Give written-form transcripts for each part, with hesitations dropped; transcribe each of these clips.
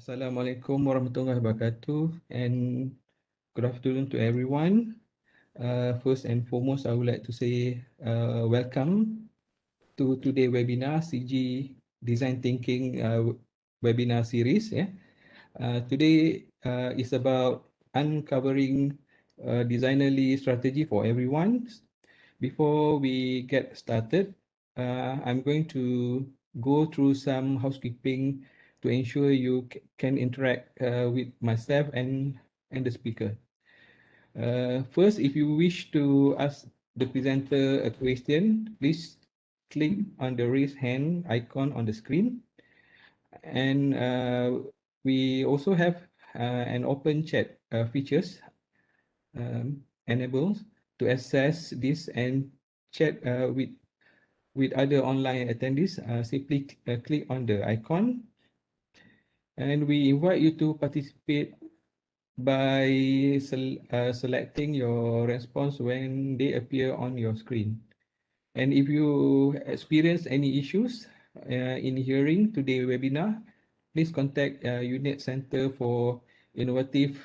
Assalamualaikum warahmatullahi wabarakatuh, and good afternoon to everyone. First and foremost, I would like to say welcome to today's webinar, CG Design Thinking webinar series. Today is about uncovering designerly strategy for everyone. Before we get started, I'm going to go through some housekeeping to ensure you can interact with myself and the speaker. First, if you wish to ask the presenter a question, please click on the raise hand icon on the screen. And we also have an open chat features enabled to access this and chat with other online attendees. Simply click on the icon, and we invite you to participate by selecting your response when they appear on your screen. And if you experience any issues in hearing today's webinar, please contact Unit Center for Innovative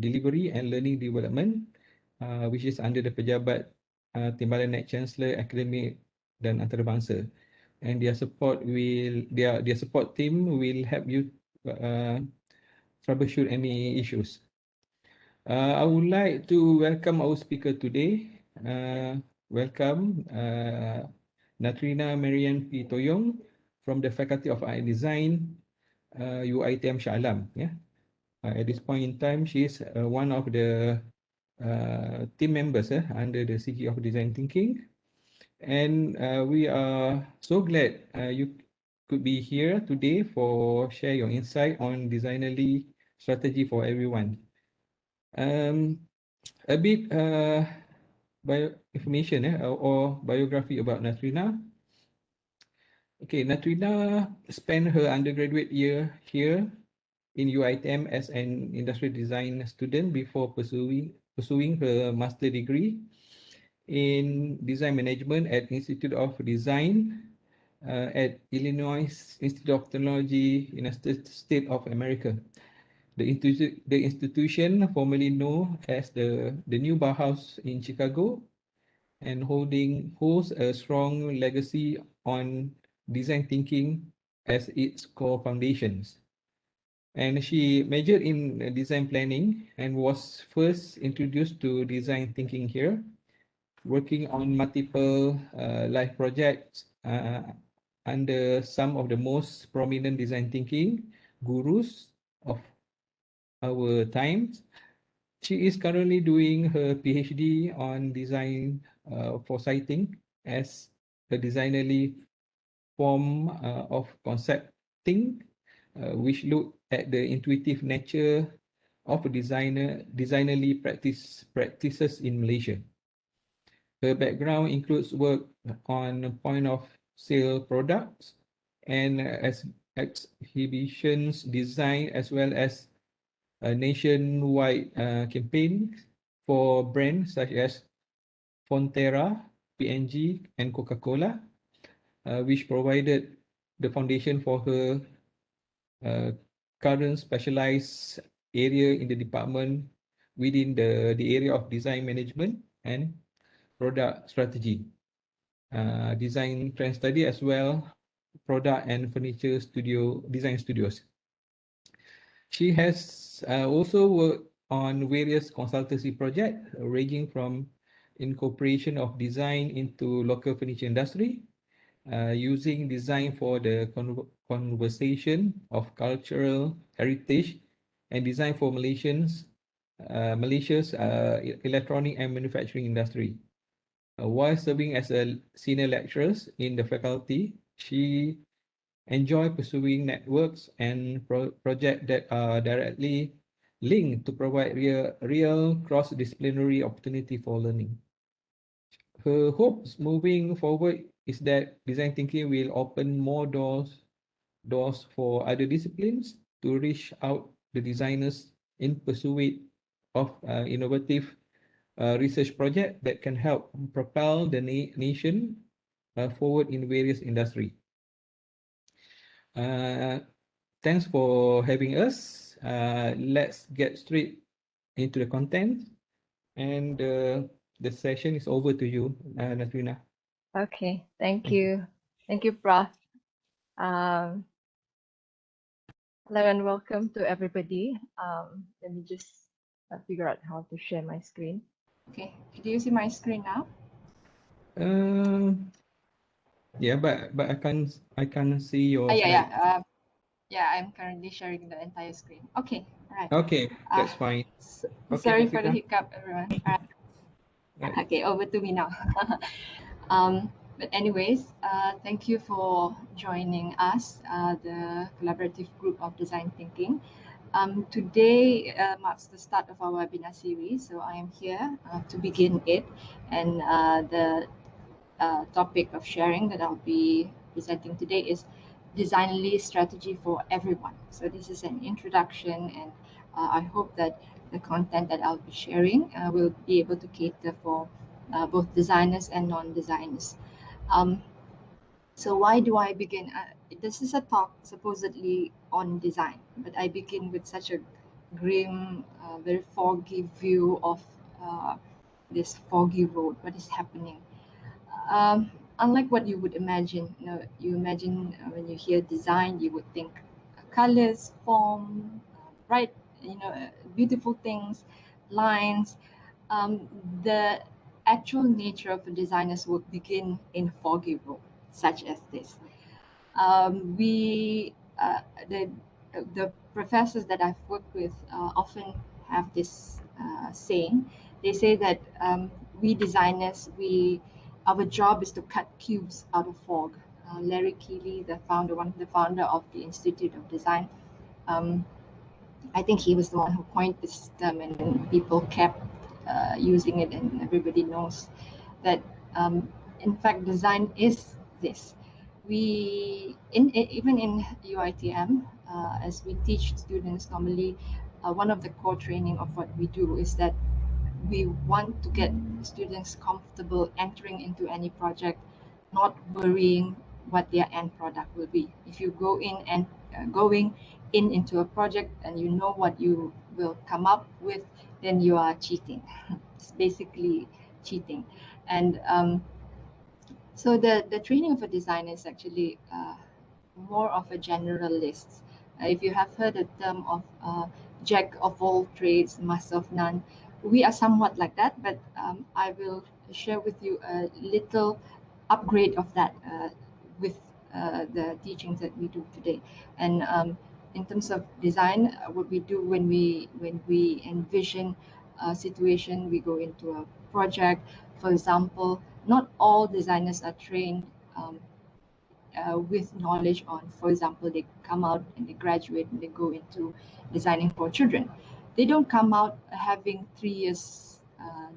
Delivery and Learning Development, which is under the Pejabat Timbalan Naik Chancellor Academic dan Antarabangsa. And their support team will help you troubleshoot any issues. I would like to welcome our speaker today. Welcome Natrina Mariane P. Toyong from the Faculty of Art and Design, UITM Shah Alam. At this point in time, she is one of the team members under the CG of Design Thinking. And we are so glad you could be here today for share your insight on designerly strategy for everyone. A bit information or biography about Naturina. Okay, Naturina spent her undergraduate year here in UITM as an industrial design student before pursuing her master degree in design management at Institute of Design at Illinois Institute of Technology, United States of America. The institution formerly known as the New Bauhaus in Chicago, and holds a strong legacy on design thinking as its core foundations. And she majored in design planning and was first introduced to design thinking here, working on multiple live projects under some of the most prominent design thinking gurus of our times. She is currently doing her PhD on design for sighting as a designerly form of concepting, which look at the intuitive nature of designerly practices in Malaysia. Her background includes work on point of sale products and exhibitions design, as well as a nationwide campaign for brands such as Fonterra, P&G, and Coca-Cola, which provided the foundation for her current specialized area in the department within the area of design management and product strategy, design trend study, as well product and furniture design studios. She has also worked on various consultancy projects ranging from incorporation of design into local furniture industry, using design for the conversation of cultural heritage, and design for Malaysia's electronic and manufacturing industry. While serving as a senior lecturer in the faculty, she enjoy pursuing networks and projects that are directly linked to provide real cross-disciplinary opportunity for learning. Her hopes moving forward is that design thinking will open more doors for other disciplines to reach out the designers in pursuit of innovative research projects that can help propel the nation forward in various industries. thanks for having us. Let's get straight into the content, and the session is over to you, Natrina. Okay, thank Thank you. you. Thank you, Prof. Um, Hello and welcome to everybody. Let me just figure out how to share my screen. Okay, do you see my screen now? Yeah, but I can't see your Yeah. slide. Yeah, I'm currently sharing the entire screen. Okay, all right. Okay, that's fine. Okay, Sorry for the Natrina. hiccup, everyone. All right. Right. Okay, over to me now. But anyways, thank you for joining us, the collaborative group of design thinking. Today marks the start of our webinar series, so I am here to begin it. And the topic of sharing that I'll be presenting today is Designly Strategy for Everyone. So this is an introduction, and I hope that the content that I'll be sharing will be able to cater for both designers and non-designers. So why do I begin? This is a talk supposedly on design, but I begin with such a grim, very foggy view of this foggy road. What is happening? Unlike what you would imagine, you imagine when you hear design, you would think colors, form, bright, beautiful things, lines. The actual nature of a designer's work begin in foggy road, such as this. We the professors that I've worked with often have this saying. They say that we designers, our job is to cut cubes out of fog. Larry Keeley, one of the founder of the Institute of Design, um, I think he was the one who coined this term, and then people kept using it, and everybody knows that in fact design is this. Even in UITM, as we teach students normally, one of the core training of what we do is that we want to get students comfortable entering into any project, not worrying what their end product will be. If you go in and going in into a project and you know what you will come up with, then you are cheating. It's basically cheating. And so the training of a designer is actually more of a generalist. If you have heard the term of jack of all trades, master of none, we are somewhat like that, but I will share with you a little upgrade of that with the teachings that we do today. And in terms of design, what we do when we envision a situation, we go into a project. For example, not all designers are trained with knowledge on, for example, they come out and they graduate and they go into designing for children. They don't come out having 3 years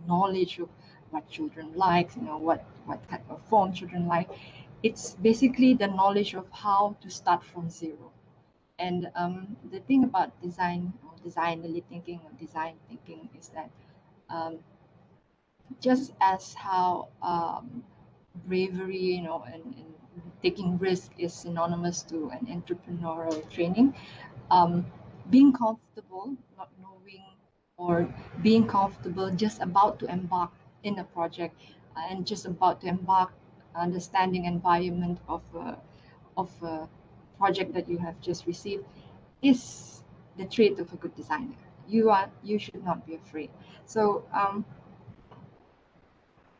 knowledge of what children like, what type of form children like. It's basically the knowledge of how to start from zero. And the thing about design or designerly thinking or design thinking is that just as how bravery, and taking risk is synonymous to an entrepreneurial training, being comfortable, not knowing, or being comfortable just about to embark in a project and just about to embark, understanding environment of a project that you have just received is the trait of a good designer. You should not be afraid. So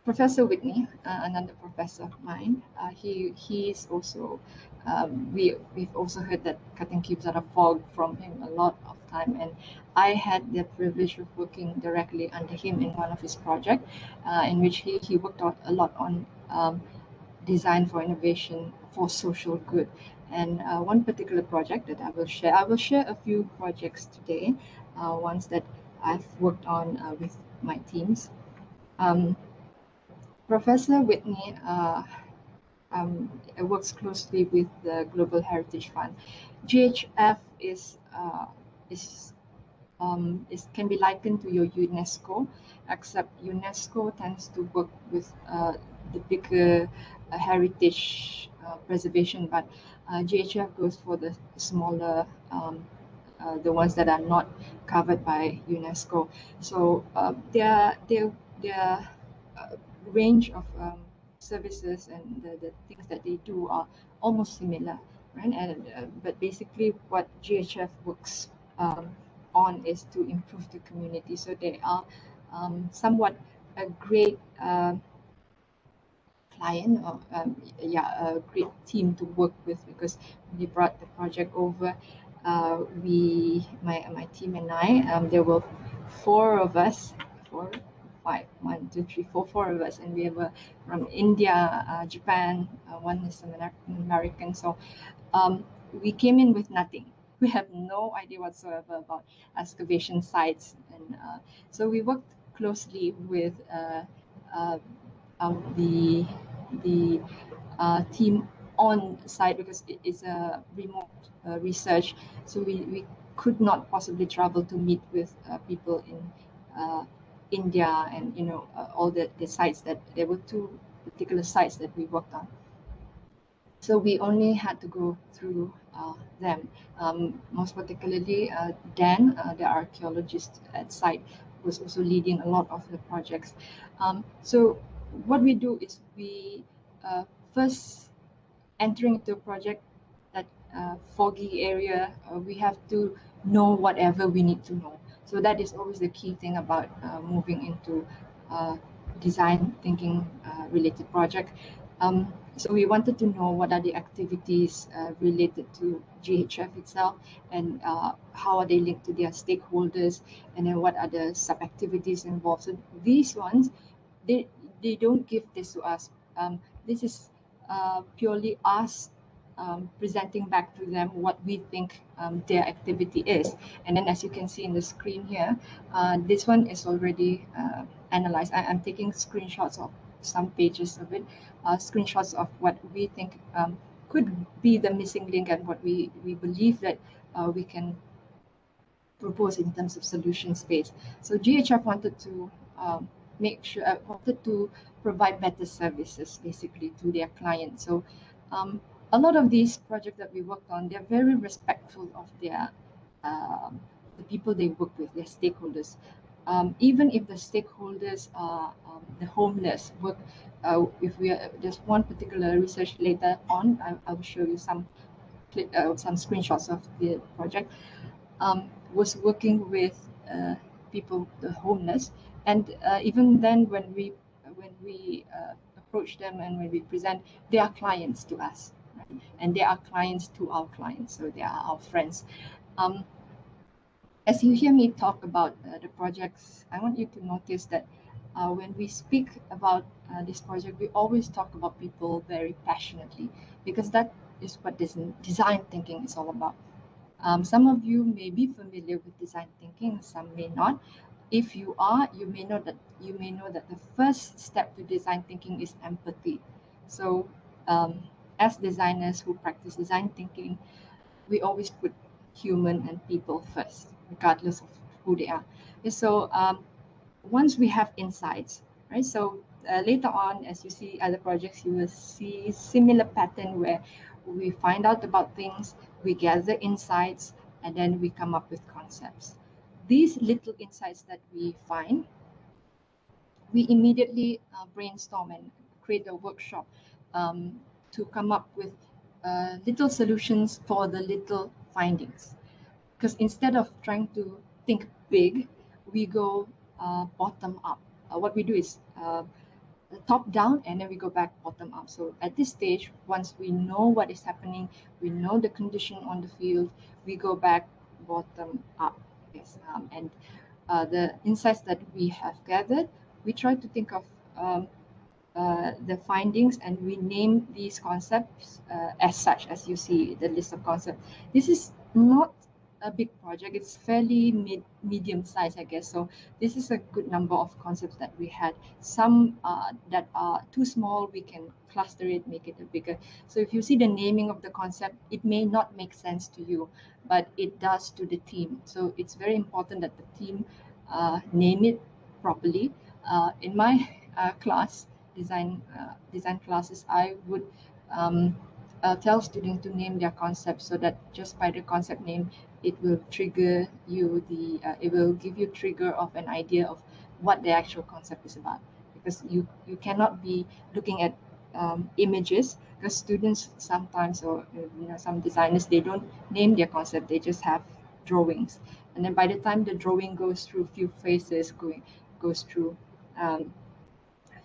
Professor Whitney, another professor of mine, he is also we've also heard that cutting cubes out of fog from him a lot of time, and I had the privilege of working directly under him in one of his projects, in which he worked out a lot on design for innovation for social good. And one particular project that I will share a few projects today, ones that I've worked on with my teams. Professor Whitney works closely with the Global Heritage Fund. GHF can be likened to your UNESCO, except UNESCO tends to work with the bigger heritage preservation, but GHF goes for the smaller, the ones that are not covered by UNESCO. So their range of services and the things that they do are almost similar, right? And but basically, what GHF works on is to improve the community. So they are somewhat a great client, or a great team to work with, because when they brought the project over, my team and I, there were four of us, four, five, one, two, three, four of us, and we were from India, Japan, one is an American. So we came in with nothing. We have no idea whatsoever about excavation sites, and so we worked closely with uh, the team on site, because it is a remote research. So we could not possibly travel to meet with people in India, and all the sites that there were two particular sites that we worked on. So we only had to go through them. Most particularly, Dan, the archaeologist at site, was also leading a lot of the projects. So what we do is we first entering into a project, that foggy area, we have to know whatever we need to know. So that is always the key thing about moving into design thinking related project. So we wanted to know what are the activities related to GHF itself, and how are they linked to their stakeholders, and then what are the sub-activities involved. So these ones, they don't give this to us. This is purely us presenting back to them what we think their activity is. And then, as you can see in the screen here, this one is already analyzed. I'm taking screenshots of some pages of it, screenshots of what we think could be the missing link, and what we believe that we can propose in terms of solution space. So GHF wanted to wanted to provide better services basically to their clients. So a lot of these projects that we worked on, they're very respectful of their the people they work with, their stakeholders. Even if the stakeholders are the homeless, if there's one particular research later on, I will show you some screenshots of the project. Was working with people, the homeless, and even then, when we approach them and when we present, they are clients to us, right? And they are clients to our clients, so they are our friends. As you hear me talk about the projects, I want you to notice that when we speak about this project, we always talk about people very passionately, because that is what this design thinking is all about. Some of you may be familiar with design thinking, some may not. If you are, you may know that the first step to design thinking is empathy. So, as designers who practice design thinking, we always put human and people first, regardless of who they are. And so, once we have insights, right? So later on, as you see other projects, you will see similar pattern where we find out about things, we gather insights, and then we come up with concepts. These little insights that we find, we immediately brainstorm and create a workshop to come up with little solutions for the little findings. Because instead of trying to think big, we go bottom up. What we do is top down, and then we go back bottom up. So at this stage, once we know what is happening, we know the condition on the field, we go back bottom up. Yes, and the insights that we have gathered, we try to think of the findings, and we name these concepts as such, as you see the list of concepts. This is not a big project, it's fairly medium size, I guess. So this is a good number of concepts that we had. Some that are too small, we can cluster it, make it a bigger. So if you see the naming of the concept, it may not make sense to you, but it does to the team. So it's very important that the team name it properly. In my class, design classes, I would tell students to name their concepts, so that just by the concept name, it will trigger you it will give you trigger of an idea of what the actual concept is about. Because you cannot be looking at images, because students sometimes, or some designers, they don't name their concept, they just have drawings, and then by the time the drawing goes through few phases, goes through um,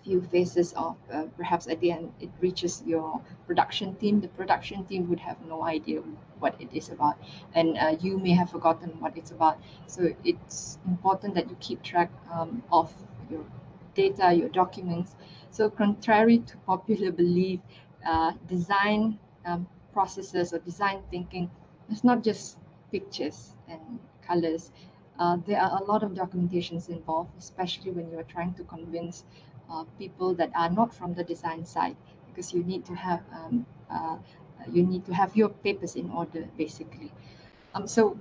few phases of perhaps at the end it reaches your production team. The production team would have no idea what it is about, and you may have forgotten what it's about. So it's important that you keep track of your data, your documents. So contrary to popular belief, design processes or design thinking, it's not just pictures and colors. There are a lot of documentations involved, especially when you're trying to convince people that are not from the design side, because you need to have your papers in order, basically. So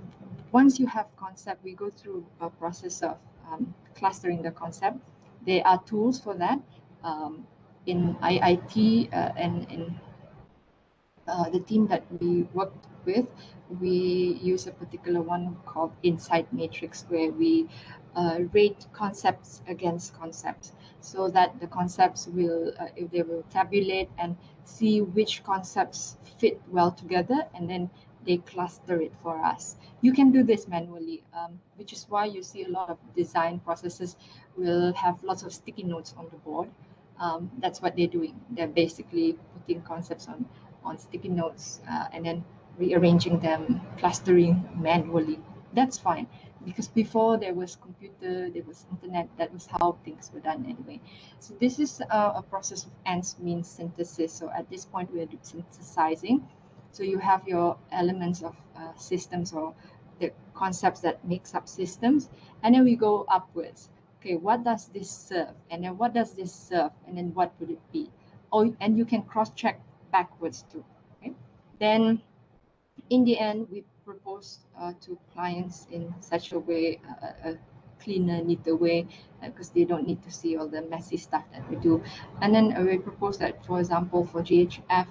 once you have concept, we go through a process of clustering the concept. There are tools for that. In IIT and in the team that we worked with, we use a particular one called Insight Matrix, where we rate concepts against concepts, so that the concepts will, they will tabulate and see which concepts fit well together, and then they cluster it for us. You can do this manually, which is why you see a lot of design processes will have lots of sticky notes on the board. That's what they're doing. They're basically putting concepts on sticky notes and then rearranging them, clustering manually. That's fine, because before there was computer, there was internet, that was how things were done anyway. So this is a process of ends means synthesis. So at this point, we're synthesizing. So you have your elements of systems, or the concepts that makes up systems, and then we go upwards. Okay, what does this serve? And then what does this serve? And then what would it be? Oh, and you can cross-check backwards too. Okay? Then in the end, we propose to clients in such a way, a cleaner, neater way, because they don't need to see all the messy stuff that we do. And then we propose that, for example, for GHF,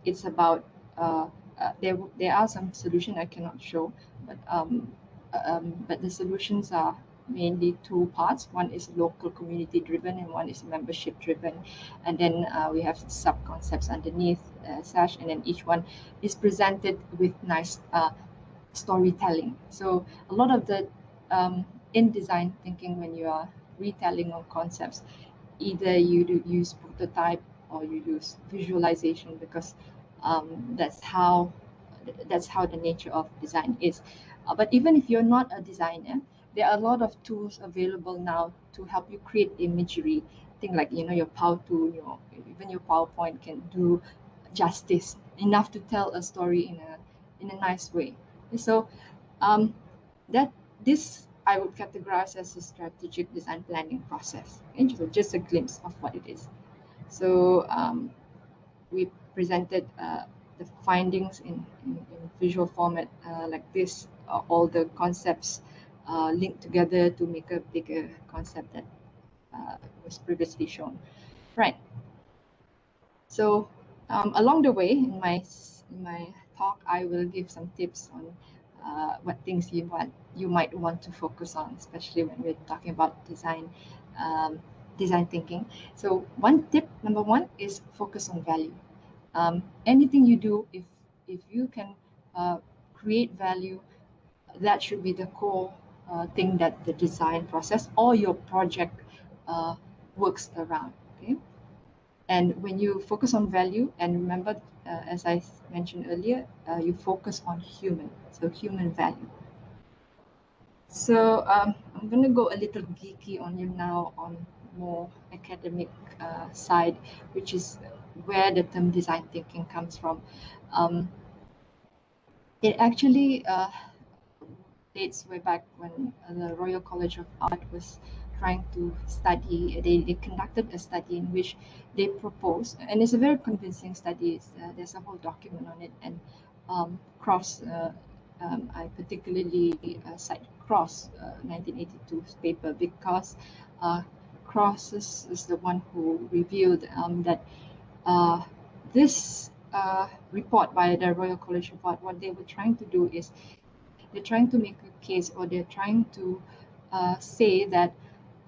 it's about there are some solutions I cannot show, but the solutions are mainly two parts. One is local community driven, and one is membership driven. And then we have sub concepts underneath such, and then each one is presented with nice storytelling. So a lot of the in design thinking, when you are retelling of concepts, either you do use prototype or you use visualization, because that's how the nature of design is. But even if you're not a designer, there are a lot of tools available now to help you create imagery. Things like your Power Tool, even your PowerPoint can do justice enough to tell a story in a nice way. So um, that this I would categorize as a strategic design planning process. And so just a glimpse of what it is. So we presented the findings in visual format like this, all the concepts linked together to make a bigger concept that was previously shown. Right. So along the way in my talk, I will give some tips on what things you might want to focus on, especially when we're talking about design thinking. So number one is focus on value. Anything you do, if you can create value, that should be the core thing that the design process or your project works around. Okay. And when you focus on value, and remember, as I mentioned earlier, you focus on human, so human value. So I'm going to go a little geeky on you now, on more academic side, which is where the term design thinking comes from. It actually dates way back when the Royal College of Art was trying to study. They conducted a study in which they proposed, and it's a very convincing study. There's a whole document on it, and Cross. I particularly cite Cross 1982's paper, because Cross is the one who revealed that this report by the Royal College of Art, what they were trying to do is they're trying to make a case, or they're trying to say that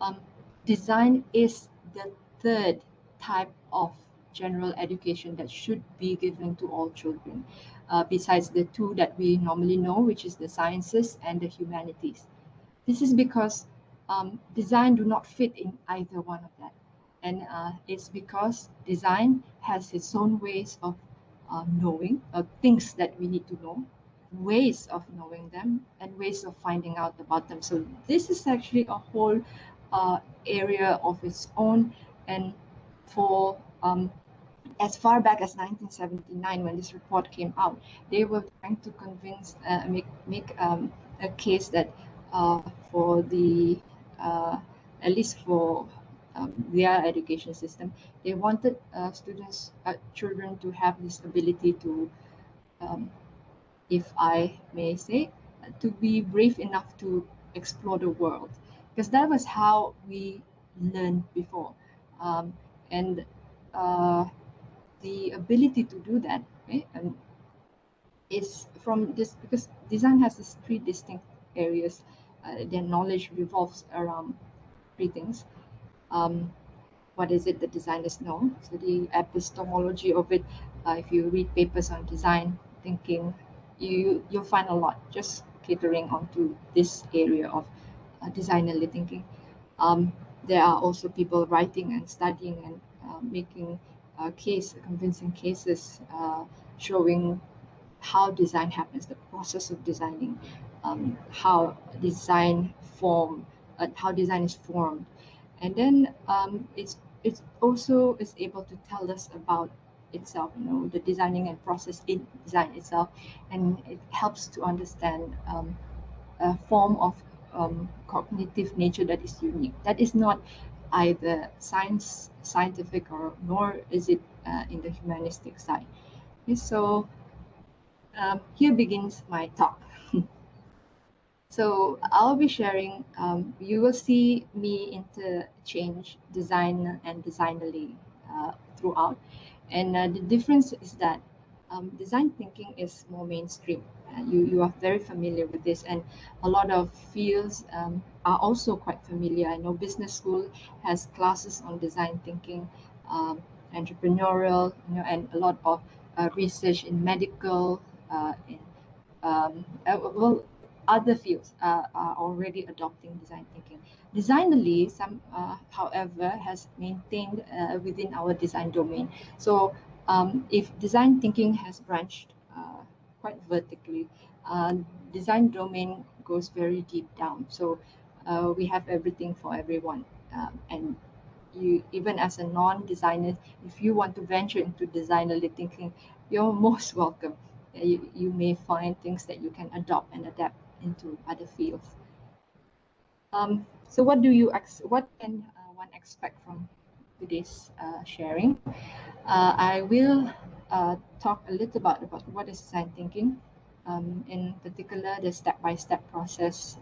um, design is the third type of general education that should be given to all children, besides the two that we normally know, which is the sciences and the humanities. This is because design do not fit in either one of that. And it's because design has its own ways of knowing, things that we need to know, ways of knowing them, and ways of finding out about them. So this is actually a whole area of its own. And for as far back as 1979, when this report came out, they were trying to convince, make a case that for the, at least for their education system, they wanted children to have this ability to, um, if I may say, to be brave enough to explore the world, because that was how we learned before. And the ability to do that, right, is from this, because design has these three distinct areas. Their knowledge revolves around three things. What is it that designers know? So the epistemology of it, if you read papers on design thinking, you'll find a lot just catering onto this area of designerly thinking. There are also people writing and studying and making convincing cases, showing how design happens, the process of designing, how how design is formed, and then it's also is able to tell us about itself, the designing and process in design itself, and it helps to understand a form of cognitive nature that is unique, that is not either scientific, or nor is it in the humanistic side. Okay, so here begins my talk. So I'll be sharing, you will see me interchange design and designerly throughout. And the difference is that design thinking is more mainstream. You are very familiar with this, and a lot of fields are also quite familiar. I know business school has classes on design thinking, entrepreneurial, and a lot of research in medical, in well, other fields are already adopting design thinking. Designerly, however, has maintained within our design domain. So if design thinking has branched quite vertically, design domain goes very deep down. So we have everything for everyone. And you, even as a non-designer, if you want to venture into designerly thinking, you're most welcome. You may find things that you can adopt and adapt into other fields. So what can one expect from today's sharing? I will talk a little about what is design thinking, in particular the step-by-step process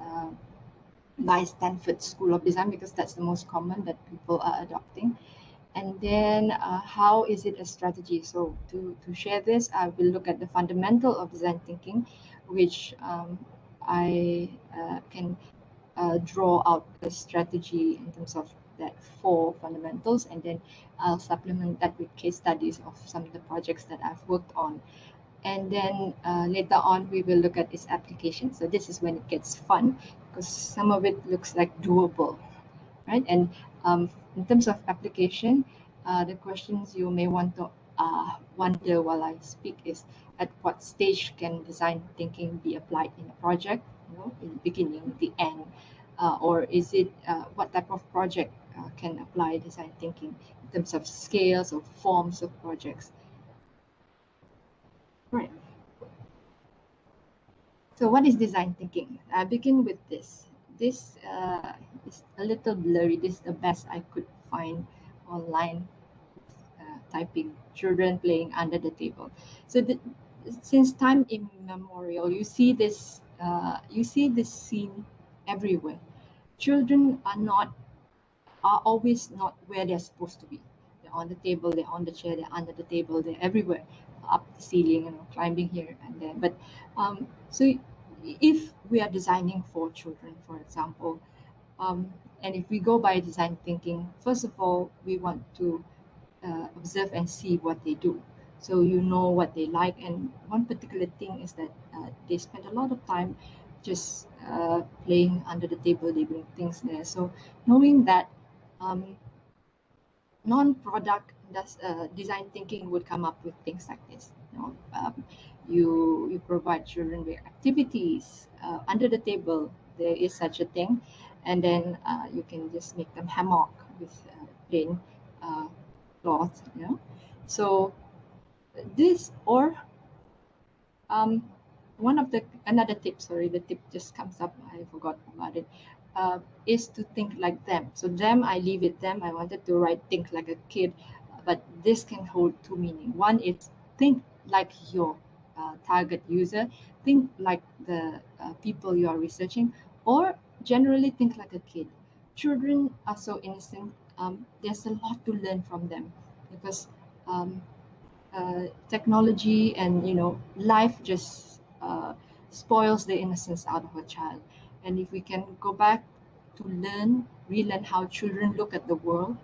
by Stanford School of Design, because that's the most common that people are adopting. And then how is it a strategy? So to share this, I will look at the fundamental of design thinking, which I can draw out a strategy in terms of that four fundamentals, and then I'll supplement that with case studies of some of the projects that I've worked on. And then later on, we will look at its application. So this is when it gets fun, because some of it looks like doable, right? And in terms of application, the questions you may want to wonder while I speak is, at what stage can design thinking be applied in a project? In the beginning, the end, or is it what type of project can apply design thinking in terms of scales or forms of projects? Right. So what is design thinking? I begin with this. This is a little blurry. This is the best I could find online, typing children playing under the table. So since time immemorial, you see this scene everywhere. Children are always not where they're supposed to be. They're on the table, they're on the chair, they're under the table, they're everywhere. up the ceiling, climbing here and there. But so if we are designing for children, for example, and if we go by design thinking, first of all, we want to observe and see what they do. So you know what they like. And one particular thing is that they spend a lot of time just playing under the table, they bring things there. So knowing that non-product design thinking would come up with things like this. You provide children with activities under the table. There is such a thing, and then you can just make them hammock with plain cloth. So this or um, one of the another tip. Sorry, the tip just comes up. I forgot about it. Is to think like them. So them, I leave it them. I wanted to write think like a kid, but this can hold two meaning. One is think like your target user, think like the people you are researching, or generally think like a kid. Children are so innocent. There's a lot to learn from them because technology and life just spoils the innocence out of a child. And if we can go back to relearn how children look at the world,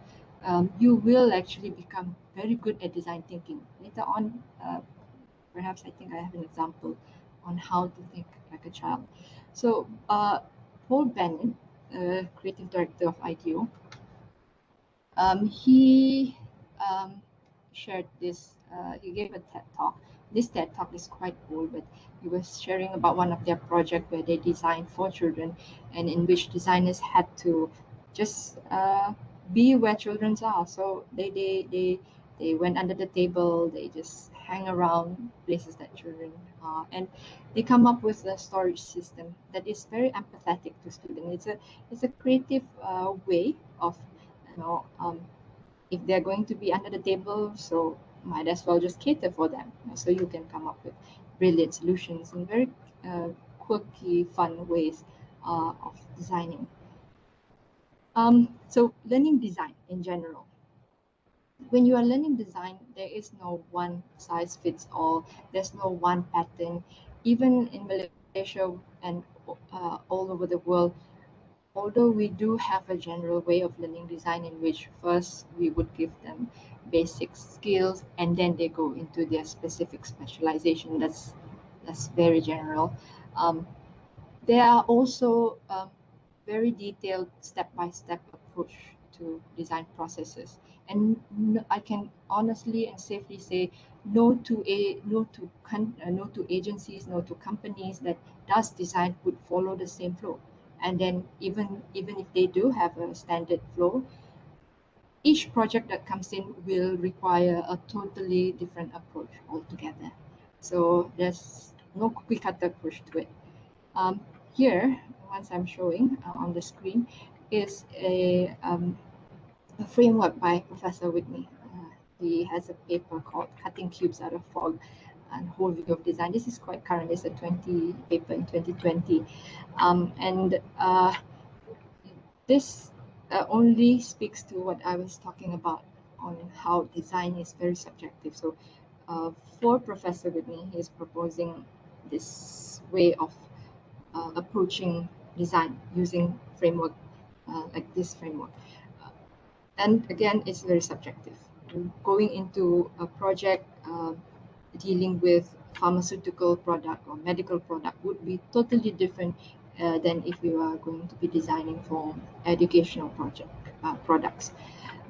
you will actually become very good at design thinking later on. Perhaps I think I have an example on how to think like a child. So Paul Bennett, creative director of IDEO, he shared this, he gave a TED talk. This TED talk is quite old, but he was sharing about one of their projects where they designed for children and in which designers had to just be where children are. So they went under the table, they just hang around places that children are, and they come up with a storage system that is very empathetic to students. It's a creative way of if they're going to be under the table, so might as well just cater for them. So you can come up with brilliant solutions in very quirky, fun ways of designing. So learning design in general. When you are learning design, there is no one size fits all. There's no one pattern. Even in Malaysia and all over the world, although we do have a general way of learning design in which first we would give them basic skills and then they go into their specific specialization, that's very general. There are also very detailed step-by-step approach to design processes, and I can honestly and safely say no to agencies, no to companies that does design would follow the same flow. And then even if they do have a standard flow, each project that comes in will require a totally different approach altogether. So there's no cookie cutter approach to it. Here, once I'm showing on the screen, is a framework by Professor Whitney. He has a paper called Cutting Cubes Out of Fog and Whole View of Design. This is quite current. It's a paper in 2020. This only speaks to what I was talking about on how design is very subjective. So for Professor Whitney, he is proposing this way of approaching design using framework like this framework. And again, it's very subjective. Going into a project dealing with pharmaceutical product or medical product would be totally different than if you are going to be designing for educational products.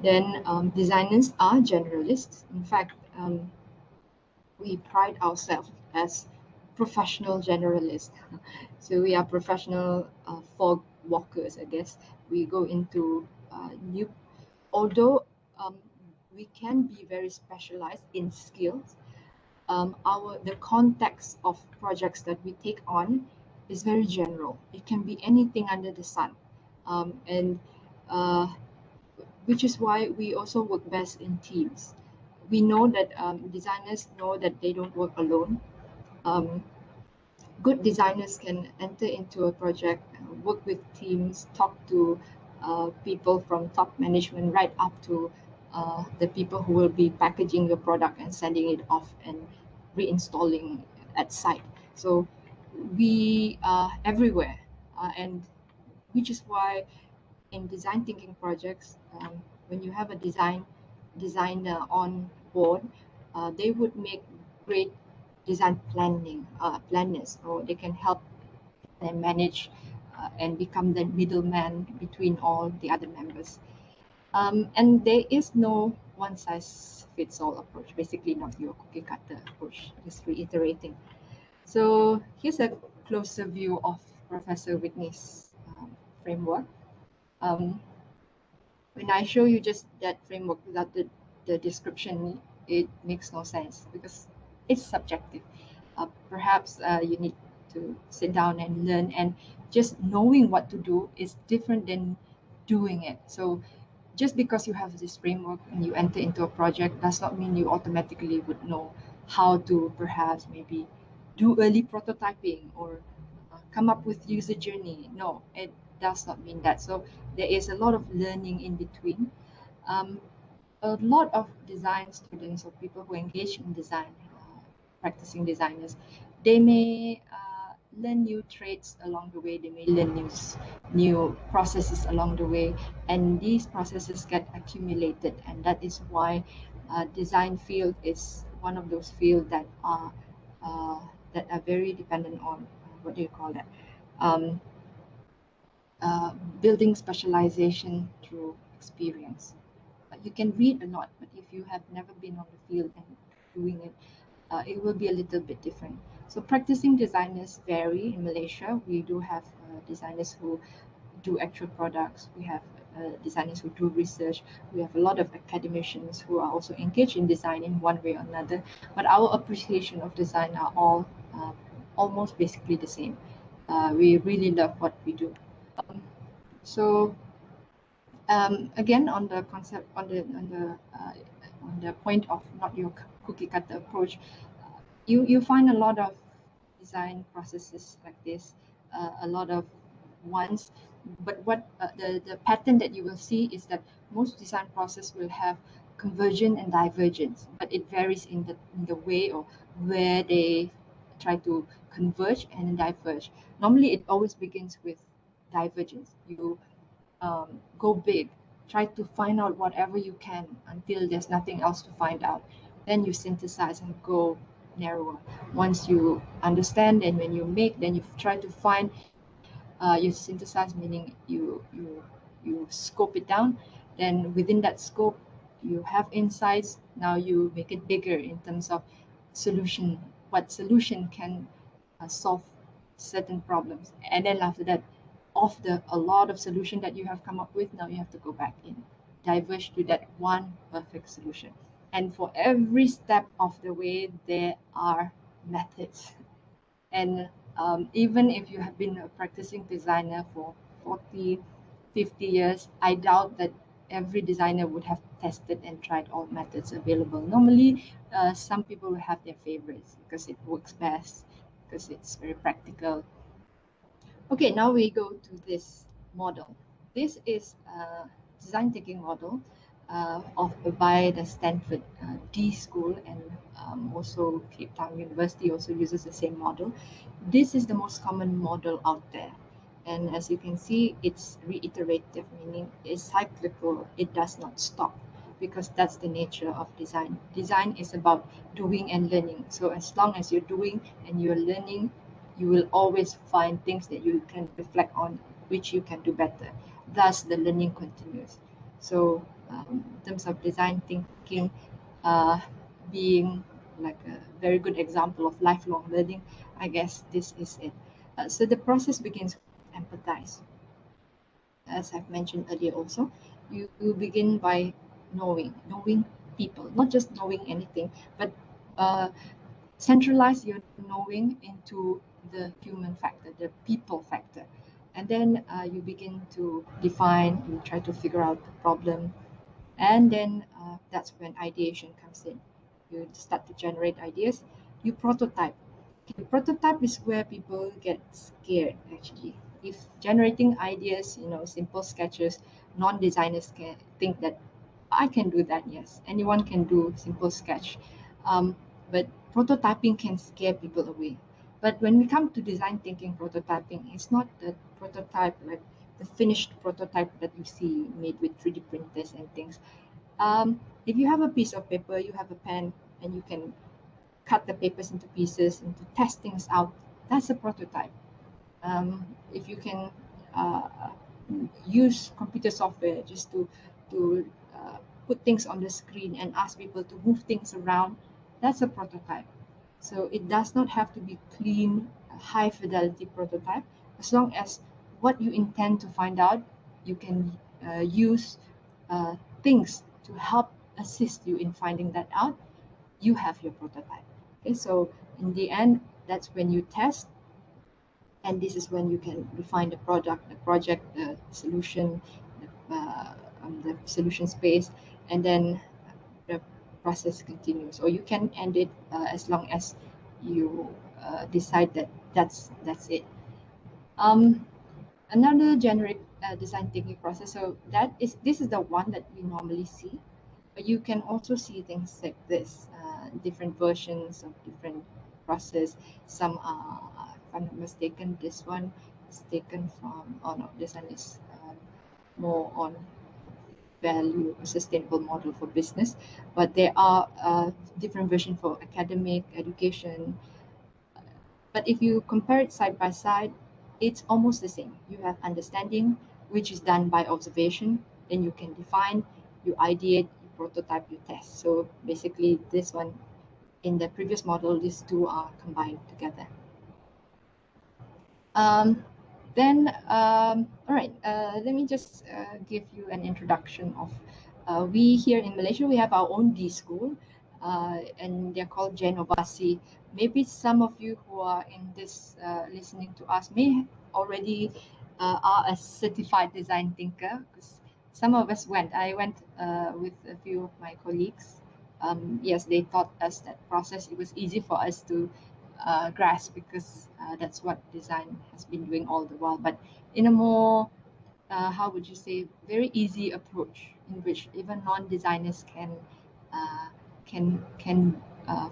Then designers are generalists. In fact, we pride ourselves as professional generalists. So we are professional fog walkers, I guess. We go into although we can be very specialized in skills, the context of projects that we take on is very general. It can be anything under the sun, and which is why we also work best in teams. We know that designers know that they don't work alone. Good designers can enter into a project, work with teams, talk to people from top management right up to the people who will be packaging the product and sending it off and reinstalling at site. So we are everywhere, and which is why in design thinking projects, when you have a designer on board, they would make great design planners, or they can help and manage and become the middleman between all the other members. And there is no one size fits all approach, basically not your cookie cutter approach, just reiterating. So here's a closer view of Professor Whitney's framework. Um, when I show you just that framework without the description, it makes no sense because it's subjective. Perhaps you need to sit down and learn, and just knowing what to do is different than doing it. So just because you have this framework and you enter into a project does not mean you automatically would know how to perhaps maybe do early prototyping or come up with user journey. No, it does not mean that. So there is a lot of learning in between. Um, a lot of design students or people who engage in design, practicing designers, they may learn new traits along the way. They may learn new processes along the way, and these processes get accumulated, and that is why design field is one of those fields uh, that are very dependent on what do you call that? Um, uh, Building specialization through experience. You can read a lot, but if you have never been on the field and doing it, it will be a little bit different. So practicing designers vary in Malaysia. We do have designers who do actual products. We have designers who do research. We have a lot of academicians who are also engaged in design in one way or another. But our appreciation of design are all almost basically the same. We really love what we do. Um, so again, on the concept, on the point of not your cookie cutter approach, you find a lot of design processes like this, a lot of ones. But what the pattern that you will see is that most design process will have conversion and divergence, but it varies in the way or where they try to converge and diverge. Normally, it always begins with divergence. You go big, try to find out whatever you can until there's nothing else to find out. Then you synthesize and go narrower. Once you understand, and when you make, then you try to find. You synthesize, meaning you scope it down. Then within that scope, you have insights. Now you make it bigger in terms of solution. What solution can solve certain problems, and then after that, of the a lot of solution that you have come up with, now you have to go back in, diverge to that one perfect solution. And for every step of the way, there are methods. And even if you have been a practicing designer for 40, 50 years, I doubt that every designer would have tested and tried all methods available. Normally, some people will have their favorites because it works best, because it's very practical. Okay, now we go to this model. This is a design thinking model of by the Stanford D School, and also Cape Town University also uses the same model. This is the most common model out there. And as you can see, it's reiterative, meaning it's cyclical. It does not stop, because that's the nature of design. Design is about doing and learning. So as long as you're doing and you're learning, you will always find things that you can reflect on, which you can do better. Thus, the learning continues. So, in terms of design thinking, uh, being like a very good example of lifelong learning, I guess this is it. So the process begins with empathize. As I've mentioned earlier also, you begin by knowing people, not just knowing anything, but uh, centralize your knowing into the human factor, the people factor. And then you begin to define, you try to figure out the problem. And then that's when ideation comes in. You start to generate ideas, you prototype. Okay, prototype is where people get scared actually. If generating ideas, simple sketches, non-designers can think that I can do that, yes. Anyone can do simple sketch. But prototyping can scare people away. But when we come to design thinking prototyping, it's not the prototype like the finished prototype that you see made with 3D printers and things. If you have a piece of paper, you have a pen, and you can cut the papers into pieces and to test things out, that's a prototype. If you can uh, use computer software just to put things on the screen and ask people to move things around, that's a prototype. So it does not have to be clean, high fidelity prototype. As long as what you intend to find out, you can use uh, things to help assist you in finding that out, you have your prototype. Okay, so in the end, that's when you test, and this is when you can refine the product, the project, the solution, the solution space, and then the process continues. Or you can end it as long as you decide that that's it. Um, Another generic design thinking process. So this is the one that we normally see. But you can also see things like this, different versions of different process. Some are, if I'm not mistaken, this one is taken from, oh no, this one is more on value, sustainable model for business. But there are different versions for academic, education. But if you compare it side by side, it's almost the same. You have understanding, which is done by observation, then you can define, you ideate, you prototype, you test. So basically this one, in the previous model, these two are combined together. All right, let me just give you an introduction of, we here in Malaysia, we have our own D school, and they're called Genovasi. Maybe some of you who are in this listening to us may already are a certified design thinker, because some of us went. I went with a few of my colleagues. Yes, they taught us that process. It was easy for us to grasp, because that's what design has been doing all the while, but in a more how would you say, very easy approach, in which even non-designers can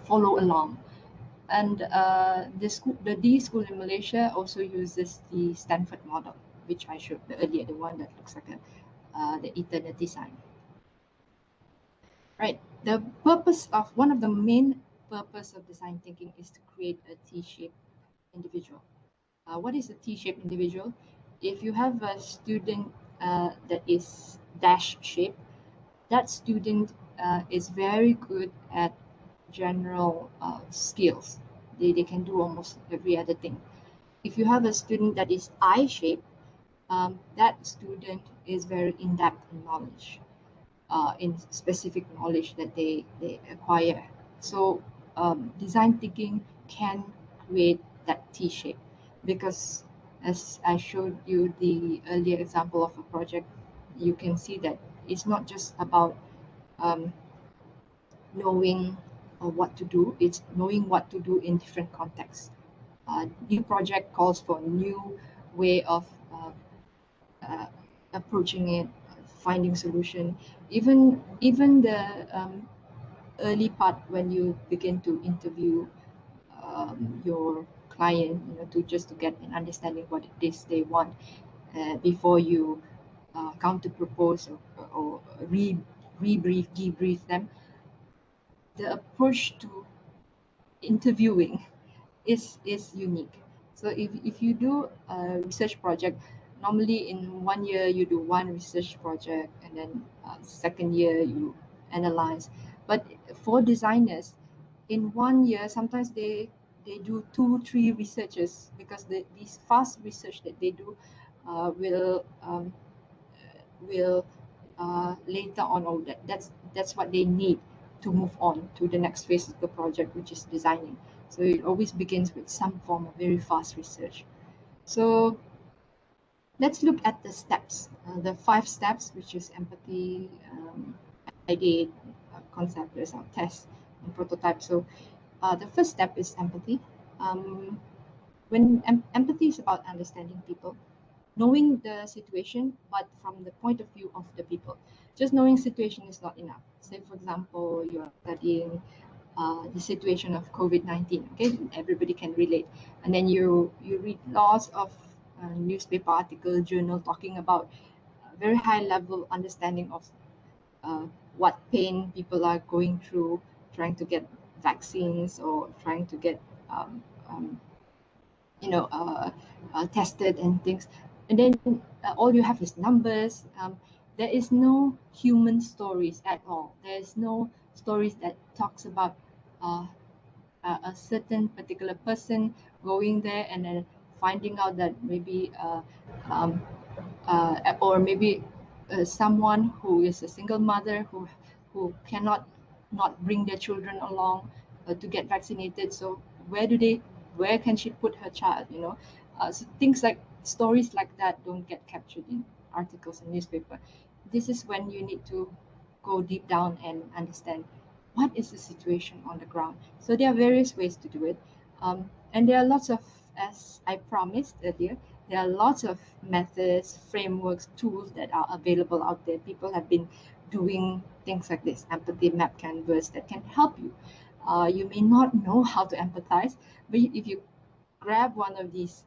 follow along. And the D school in Malaysia also uses the Stanford model, which I showed earlier, the one that looks like the eternity sign. Right. The purpose of one of the main purpose of design thinking is to create a T-shaped individual. What is a T-shaped individual? If you have a student that is dash shaped, that student is very good at general skills. They can do almost every other thing. If you have a student that is I shaped, that student is very in-depth in knowledge, in specific knowledge that they acquire. So design thinking can create that T shape, because as I showed you the earlier example of a project, you can see that it's not just about um, knowing what to do, it's knowing what to do in different contexts. New project calls for a new way of uh, approaching it, finding solution. Even the early part, when you begin to interview your client, to just to get an understanding what it is they want, before you counter propose or rebrief, debrief them. The approach to interviewing is unique. So if you do a research project, normally in 1 year you do one research project, and then second year you analyze. But for designers, in 1 year, sometimes they do 2-3 researches, because these fast research that they do will later on, or that's what they need to move on to the next phase of the project, which is designing. So it always begins with some form of very fast research. So let's look at the steps, the 5 steps, which is empathy, ideate, concept, result, test, and prototype. So the first step is empathy. When empathy is about understanding people, knowing the situation, but from the point of view of the people. Just knowing situation is not enough. Say, for example, you're studying the situation of COVID-19. Okay, everybody can relate. And then you read lots of newspaper article, journal talking about very high level understanding of uh, what pain people are going through trying to get vaccines or trying to get um, um, tested and things. And then all you have is numbers. There is no human stories at all. There is no stories that talks about uh, a certain particular person going there and then finding out that maybe um, or maybe someone who is a single mother who cannot not bring their children along to get vaccinated. So where can she put her child? So things like stories like that don't get captured in articles in newspaper. This is when you need to go deep down and understand what is the situation on the ground. So there are various ways to do it, and there are lots of, as I promised earlier, there are lots of methods, frameworks, tools that are available out there. People have been doing things like this, empathy map canvas, that can help you. You may not know how to empathize, but if you grab one of these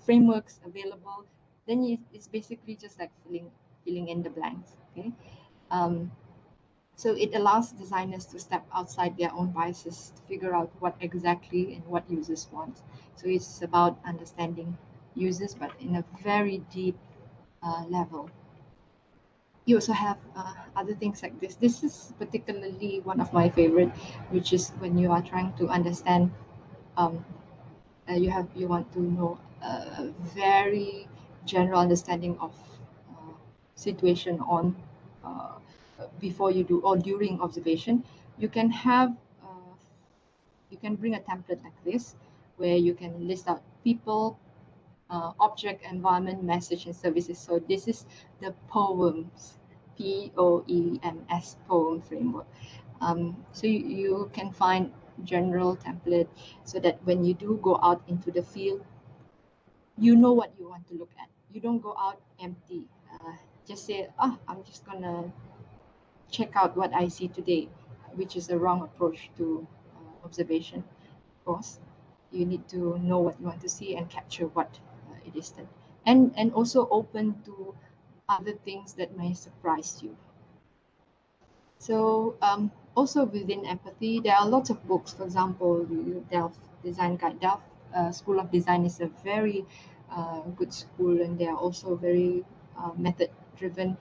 frameworks available, then it's basically just like filling in the blanks. Okay. Um, so it allows designers to step outside their own biases to figure out what exactly and what users want. So it's about understanding users, but in a very deep level. You also have other things like this. This is particularly one of my favorite, which is when you are trying to understand. Um, you want to know a very general understanding of situation on uh, before you do or during observation. You can have you can bring a template like this where you can list out people, object, environment, message, and services. So this is the poems, POEMS, poem framework. So you can find general template so that when you do go out into the field, you know what you want to look at. You don't go out empty. Just say, I'm just gonna check out what I see today, which is a wrong approach to observation. Of course, you need to know what you want to see and capture what it is that, and also open to other things that may surprise you. So also within empathy, there are lots of books. For example, the Delft Design Guide. Delft School of Design is a very good school, and they are also very method driven.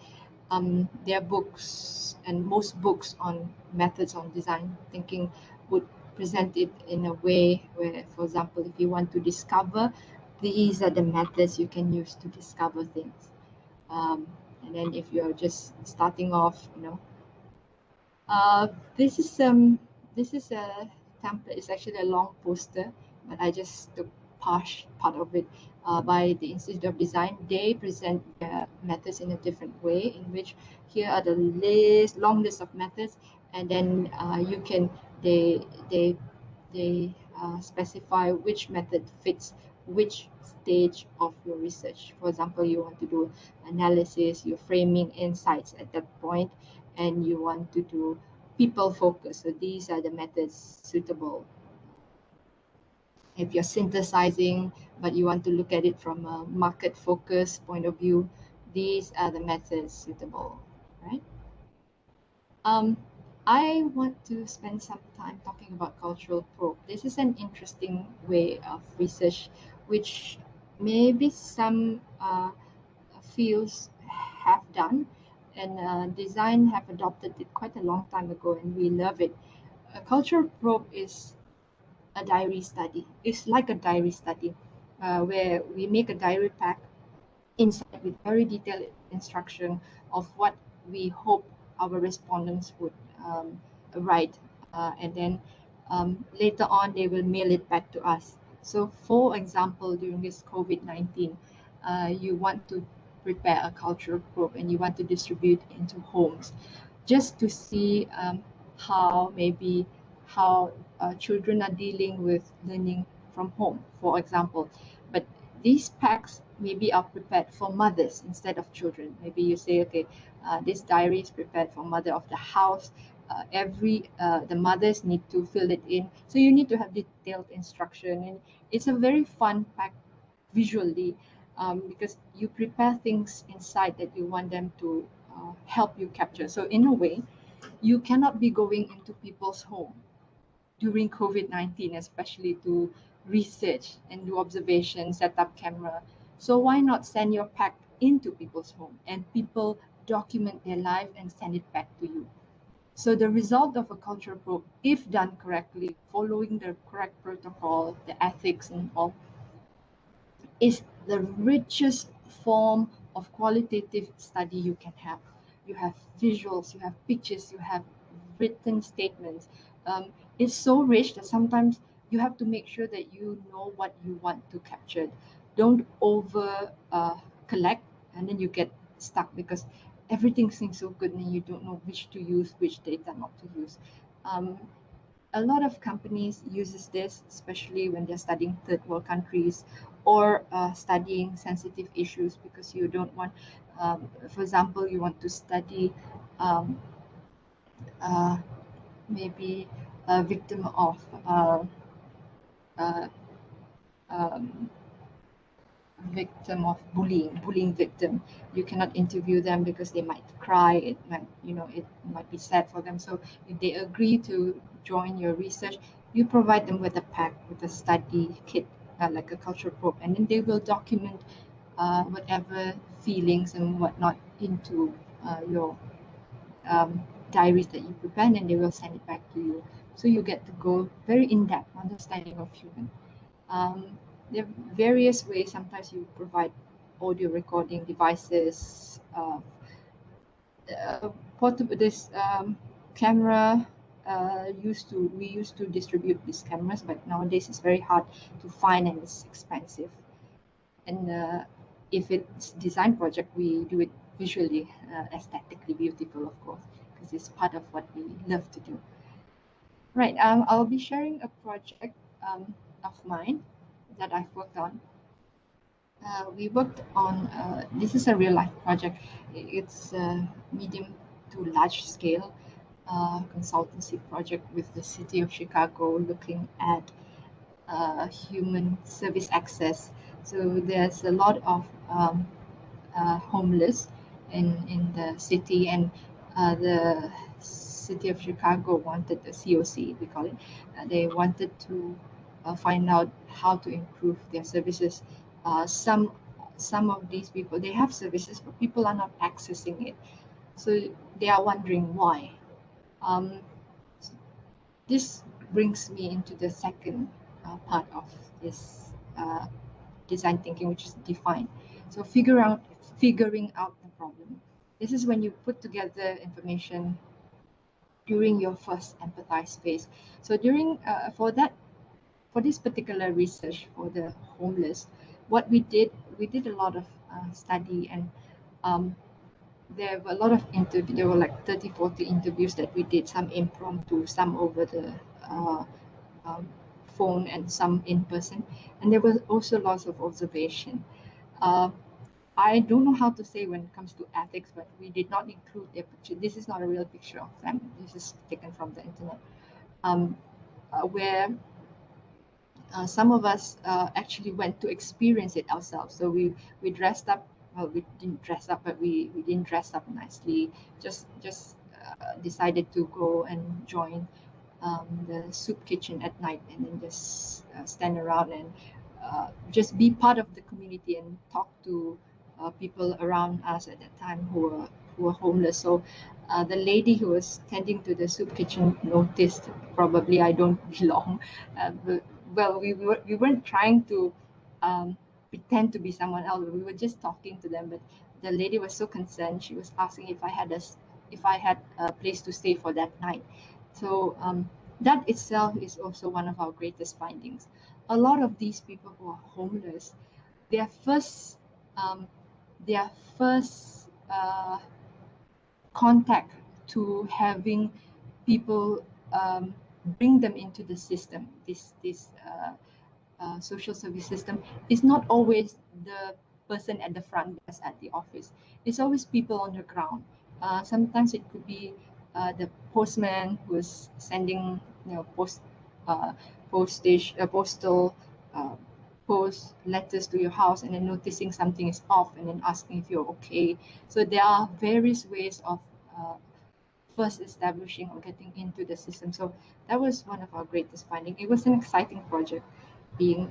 Their books and most books on methods on design thinking would present it in a way where, for example, if you want to discover, these are the methods you can use to discover things. And then if you're just starting off, uh, this is um this is a template. It's actually a long poster, but I just took part of it by the Institute of Design. They present their methods in a different way, in which here are the long list of methods, and then you can they specify which method fits which stage of your research. For example, you want to do analysis, you're framing insights at that point, and you want to do people focus. So these are the methods suitable. If you're synthesizing, but you want to look at it from a market focus point of view, these are the methods suitable, right? Um, I want to spend some time talking about cultural probe. This is an interesting way of research, which maybe some fields have done, and design have adopted it quite a long time ago, and we love it. A cultural probe is a diary study. It's like a diary study where we make a diary pack inside with very detailed instruction of what we hope our respondents would write, and then later on they will mail it back to us. So, for example, during this COVID-19, you want to prepare a cultural probe and you want to distribute into homes, just to see how maybe how children are dealing with learning from home, for example. But these packs maybe are prepared for mothers instead of children. Maybe you say, okay, this diary is prepared for mother of the house, the mothers need to fill it in. So you need to have detailed instruction, and it's a very fun pack visually, because you prepare things inside that you want them to help you capture. So in a way, you cannot be going into people's home during COVID-19, especially to research and do observation, set up camera. So why not send your pack into people's home and people document their life and send it back to you? So the result of a cultural probe, if done correctly, following the correct protocol, the ethics and all, is the richest form of qualitative study you can have. You have visuals, you have pictures, you have written statements. It's so rich that sometimes you have to make sure that you know what you want to capture. Don't over collect, and then you get stuck because everything seems so good and you don't know which to use, which data not to use. Um, a lot of companies uses this, especially when they're studying third world countries or studying sensitive issues, because you don't want, for example, you want to study um, uh, maybe a victim of uh, um, bullying victim. You cannot interview them because they might cry. It might be sad for them. So if they agree to join your research, you provide them with a pack, with a study kit, like a cultural probe, and then they will document whatever feelings and whatnot into your diaries that you prepare, and they will send it back to you. So you get to go very in-depth understanding of human. There are various ways. Sometimes you provide audio recording devices, portable this camera. We used to distribute these cameras, but nowadays it's very hard to find and it's expensive. And if it's design project, we do it visually, aesthetically beautiful, of course, because it's part of what we love to do. Right. I'll be sharing a project of mine that I've worked on. We worked on, this is a real life project. It's a medium to large scale consultancy project with the city of Chicago, looking at human service access. So there's a lot of homeless in the city, and the city of Chicago wanted a COC, we call it. They wanted to find out how to improve their services. Some of these people, they have services, but people are not accessing it. So they are wondering why. Um, this brings me into the second part of this design thinking, which is define. So figuring out the problem. This is when you put together information during your first empathize phase. So during for this particular research for the homeless, what we did a lot of study, and um, there were a lot of interviews. There were like 30, 40 interviews that we did, some impromptu, some over the uh, um, phone, and some in person. And there was also lots of observation. Uh, I don't know how to say when it comes to ethics, but we did not include their picture. This is not a real picture of them. This is taken from the internet, where some of us actually went to experience it ourselves. So we dressed up. Well, we didn't dress up, but we didn't dress up nicely. Just decided to go and join the soup kitchen at night, and then just stand around and just be part of the community and talk to people around us at that time who were homeless. So the lady who was tending to the soup kitchen noticed probably I don't belong. Well, we weren't trying to pretend to be someone else. We were just talking to them, but the lady was so concerned. She was asking if I had a place to stay for that night. So that itself is also one of our greatest findings. A lot of these people who are homeless, their first um, their first contact to having people bring them into the system, this social service system, is not always the person at the front desk at the office. It's always people on the ground. Sometimes it could be the postman who's sending, postage, postal, uh, post letters to your house, and then noticing something is off and then asking if you're okay. So there are various ways of first establishing or getting into the system. So that was one of our greatest findings. It was an exciting project. Being,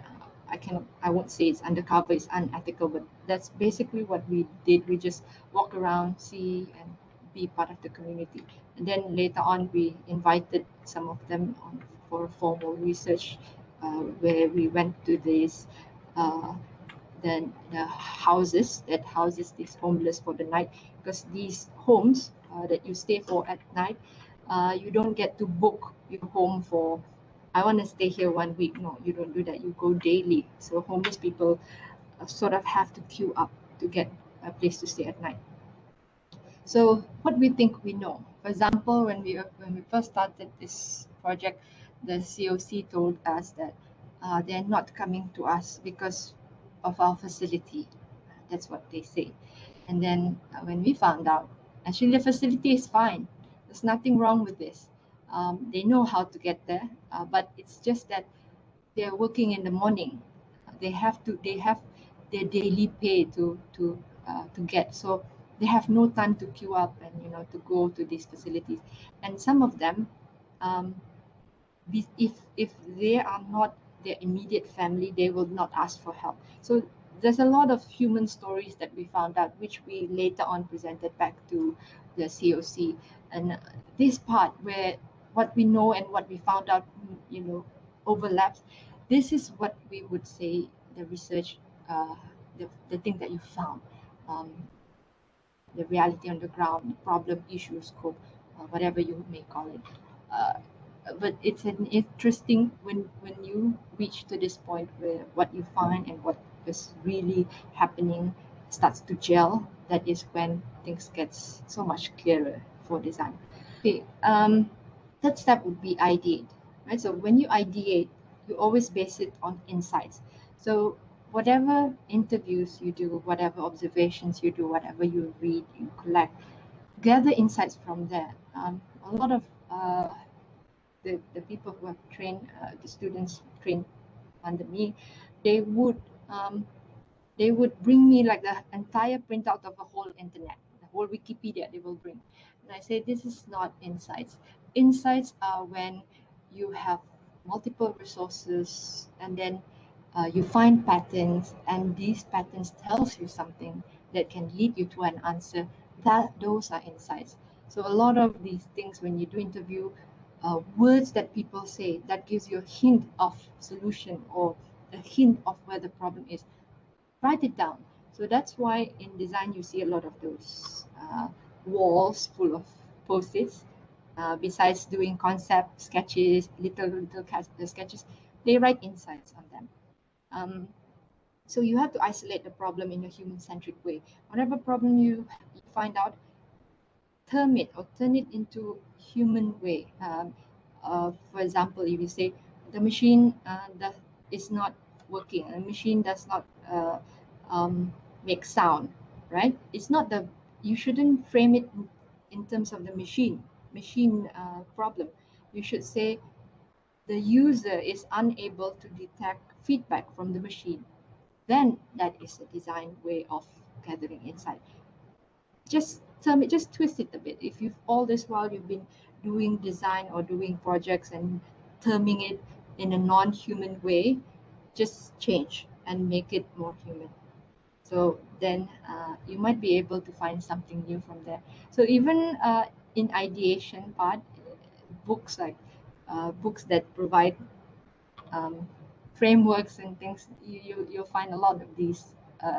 I won't say it's undercover, it's unethical, but that's basically what we did. We just walk around, see, and be part of the community. And then later on, we invited some of them on for formal research, where we went to these uh, the houses that houses these homeless for the night, because these homes that you stay for at night, you don't get to book your home for, I want to stay here 1 week. No, you don't do that. You go daily. So homeless people sort of have to queue up to get a place to stay at night. So what we think we know. For example, when we first started this project, the COC told us that they're not coming to us because of our facility. That's what they say. And then when we found out, actually the facility is fine. There's nothing wrong with this. They know how to get there, but it's just that they're working in the morning. They have their daily pay to get. So they have no time to queue up and to go to these facilities. And some of them, um, if they are not their immediate family, they will not ask for help. So there's a lot of human stories that we found out, which we later on presented back to the COC. And this part where what we know and what we found out, overlaps. This is what we would say the research, the thing that you found, um, the reality on the ground, the problem, issue, scope, whatever you may call it. Uh, but it's an interesting when you reach to this point where what you find and what is really happening starts to gel. That is when things gets so much clearer for design. Okay, third step would be ideate, right? So when you ideate, you always base it on insights. So whatever interviews you do, whatever observations you do, whatever you read, you collect, gather insights from there. A lot of the people who have trained, the students trained under me, they would um, they would bring me like the entire printout of the whole internet, the whole Wikipedia they will bring. And I say, this is not insights. Insights are when you have multiple resources and then you find patterns, and these patterns tells you something that can lead you to an answer. Those are insights. So a lot of these things, when you do interview, words that people say that gives you a hint of solution or a hint of where the problem is, write it down. So that's why in design you see a lot of those walls full of post-its. Besides doing concept sketches, little sketches, they write insights on them. So you have to isolate the problem in a human-centric way. Whatever problem you find out, term it or turn it into human way. For example, if you say the machine that is not working, a machine does not make sound, right? It's not the, you shouldn't frame it in terms of the machine problem. You should say the user is unable to detect feedback from the machine. Then that is a design way of gathering insight. Just tell me, just twist it a bit. If you've all this while you've been doing design or doing projects and terming it in a non-human way, just change and make it more human. So then you might be able to find something new from there. So even in ideation part, books like books that provide um, frameworks and things, you'll find a lot of these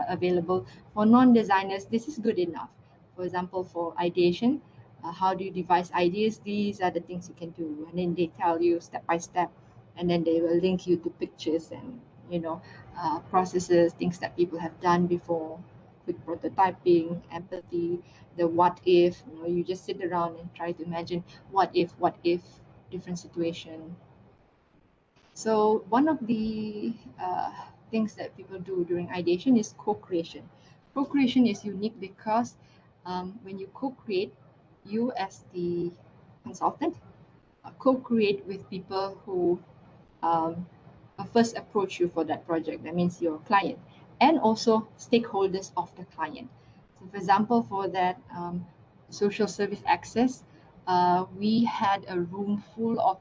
available. For non-designers, this is good enough. For example, for ideation, how do you devise ideas? These are the things you can do. And then they tell you step by step, and then they will link you to pictures and, processes, things that people have done before, quick prototyping, empathy, the what if, you just sit around and try to imagine what if, different situation. So one of the things that people do during ideation is co-creation. Co-creation is unique because when you co-create, you as the consultant, co-create with people who um, first approach you for that project. That means your client and also stakeholders of the client. So, for example, for that social service access, we had a room full of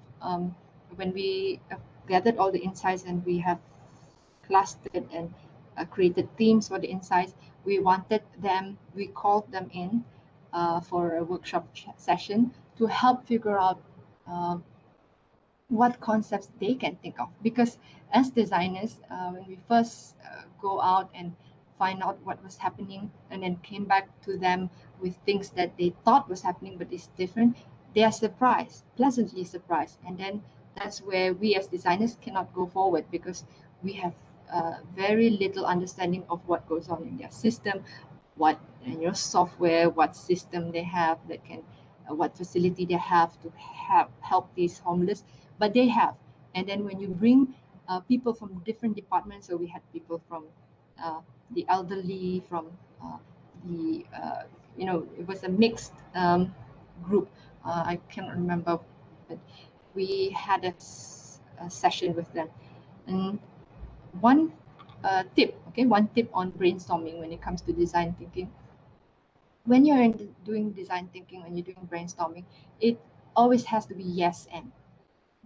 when we gathered all the insights and we have clustered and created themes for the insights. We wanted them, we called them in for a workshop session to help figure out what concepts they can think of. Because as designers, when we first go out and find out what was happening and then came back to them with things that they thought was happening but is different, they are surprised, pleasantly surprised. And then that's where we as designers cannot go forward because we have very little understanding of what goes on in their system, what software, what system they have that can, what facility they have to help these homeless, but they have. And then when you bring people from different departments, so we had people from uh, the elderly, from the it was a mixed group. I cannot remember, but we had a session with them. And one one tip on brainstorming when it comes to design thinking. When you're doing design thinking, when you're doing brainstorming, it always has to be yes and.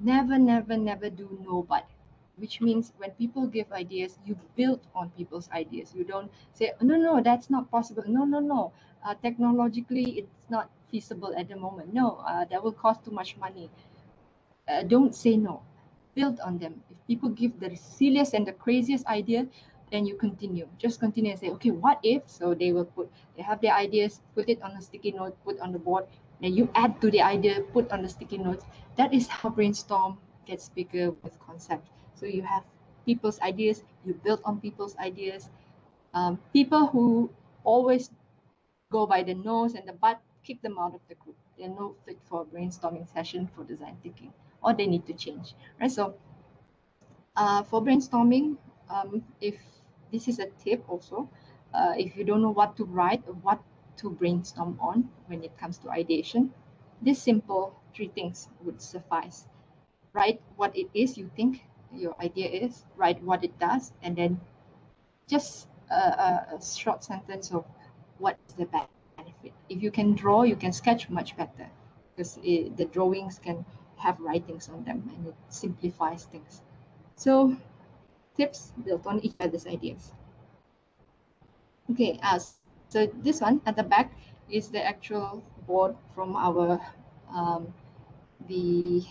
Never do no but. Which means when people give ideas, you build on people's ideas. You don't say, no, that's not possible. No. Technologically, it's not feasible at the moment. No, that will cost too much money. Don't say no. Build on them. If people give the silliest and the craziest idea, then you continue. Just continue and say, okay, what if? So they have their ideas, put it on a sticky note, put on the board. Then you add to the idea, put on the sticky notes. That is how brainstorm gets bigger with concept. So you have people's ideas, you build on people's ideas. People who always go by the nose and the butt, kick them out of the group. They're no fit for a brainstorming session for design thinking, or they need to change. Right. So for brainstorming, if this is a tip also, if you don't know what to write or what to brainstorm on when it comes to ideation, this simple three things would suffice. Write what it is you think your idea is, write what it does, and then just a short sentence of what is the benefit. If you can draw, you can sketch much better because the drawings can have writings on them and it simplifies things. So tips built on each other's ideas. Okay, so this one at the back is the actual board from our the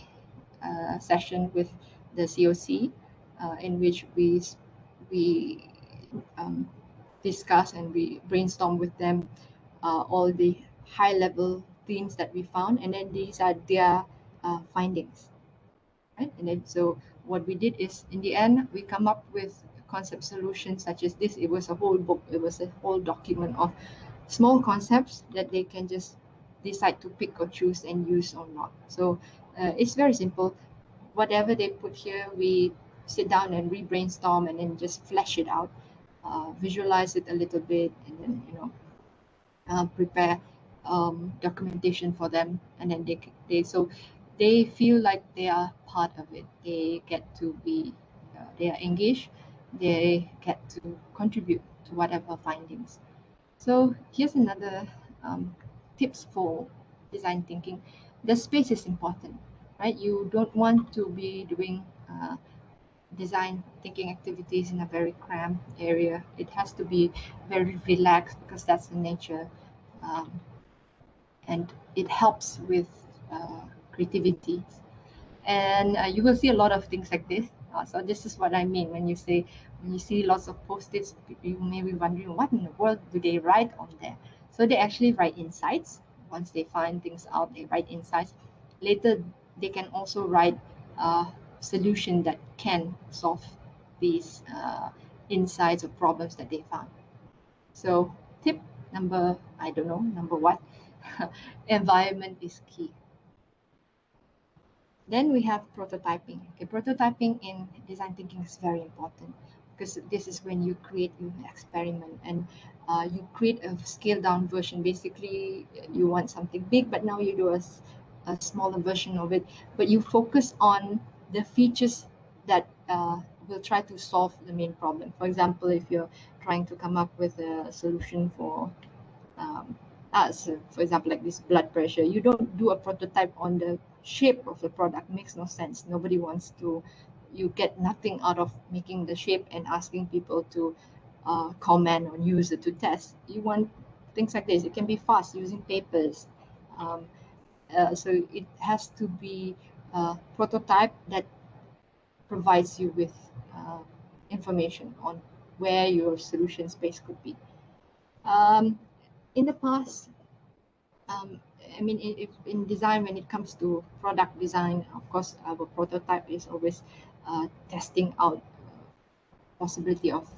session with the COC, in which we um, discuss and we brainstorm with them all the high level themes that we found, and then these are their findings, right? And then so what we did is in the end we come up with concept solutions such as this. It was a whole book, it was a whole document of small concepts that they can just decide to pick or choose and use or not. So it's very simple. Whatever they put here, we sit down and we brainstorm and then just flesh it out, visualize it a little bit, and then prepare documentation for them, and then they feel like they are part of it. They get to be they are engaged. They get to contribute to whatever findings. So here's another tips for design thinking. The space is important, right? You don't want to be doing design thinking activities in a very cramped area. It has to be very relaxed because that's the nature, um, and it helps with creativity. And you will see a lot of things like this. So this is what I mean when you see lots of post-its, you may be wondering what in the world do they write on there. So they actually write insights. Once they find things out, they write insights. Later, they can also write a solution that can solve these insights or problems that they found. So tip number, I don't know, number what? Environment is key. Then we have prototyping. Okay, prototyping in design thinking is very important because this is when you create an experiment and you create a scaled down version. Basically, you want something big, but now you do a smaller version of it, but you focus on the features that will try to solve the main problem. For example, if you're trying to come up with a solution for so for example, like this blood pressure, you don't do a prototype on the shape of the product. It makes no sense. Nobody wants to, you get nothing out of making the shape and asking people to comment or use it to test. You want things like this. It can be fast using papers. Um, so it has to be a prototype that provides you with information on where your solution space could be. In the past, I mean, if in design, when it comes to product design, of course, our prototype is always testing out possibility of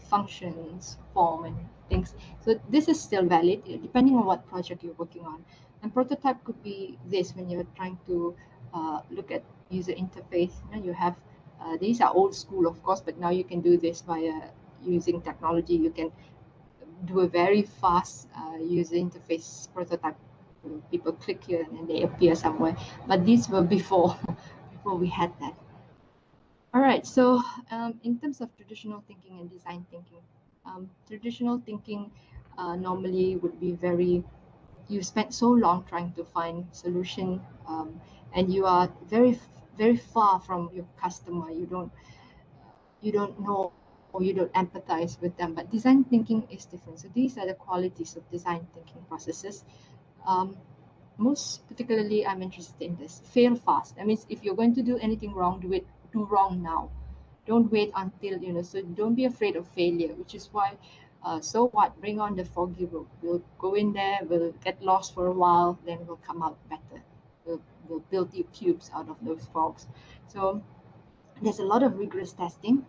functions, form, and things. So this is still valid, depending on what project you're working on. And prototype could be this when you're trying to look at user interface. You have these are old school, of course, but now you can do this via using technology. You can do a very fast user interface prototype. People click here and then they appear somewhere. But these were before before we had that. All right, so in terms of traditional thinking and design thinking, traditional thinking normally would be very, you spent so long trying to find solution, and you are very far from your customer. You don't know or you don't empathize with them. But design thinking is different. So these are the qualities of design thinking processes. Most particularly, I'm interested in this. Fail fast. That means if you're going to do anything wrong, do wrong now. Don't wait until, so don't be afraid of failure, which is why, so what? Bring on the foggy road. We'll go in there, we'll get lost for a while, then we'll come out better. We'll build the cubes out of those fogs. So there's a lot of rigorous testing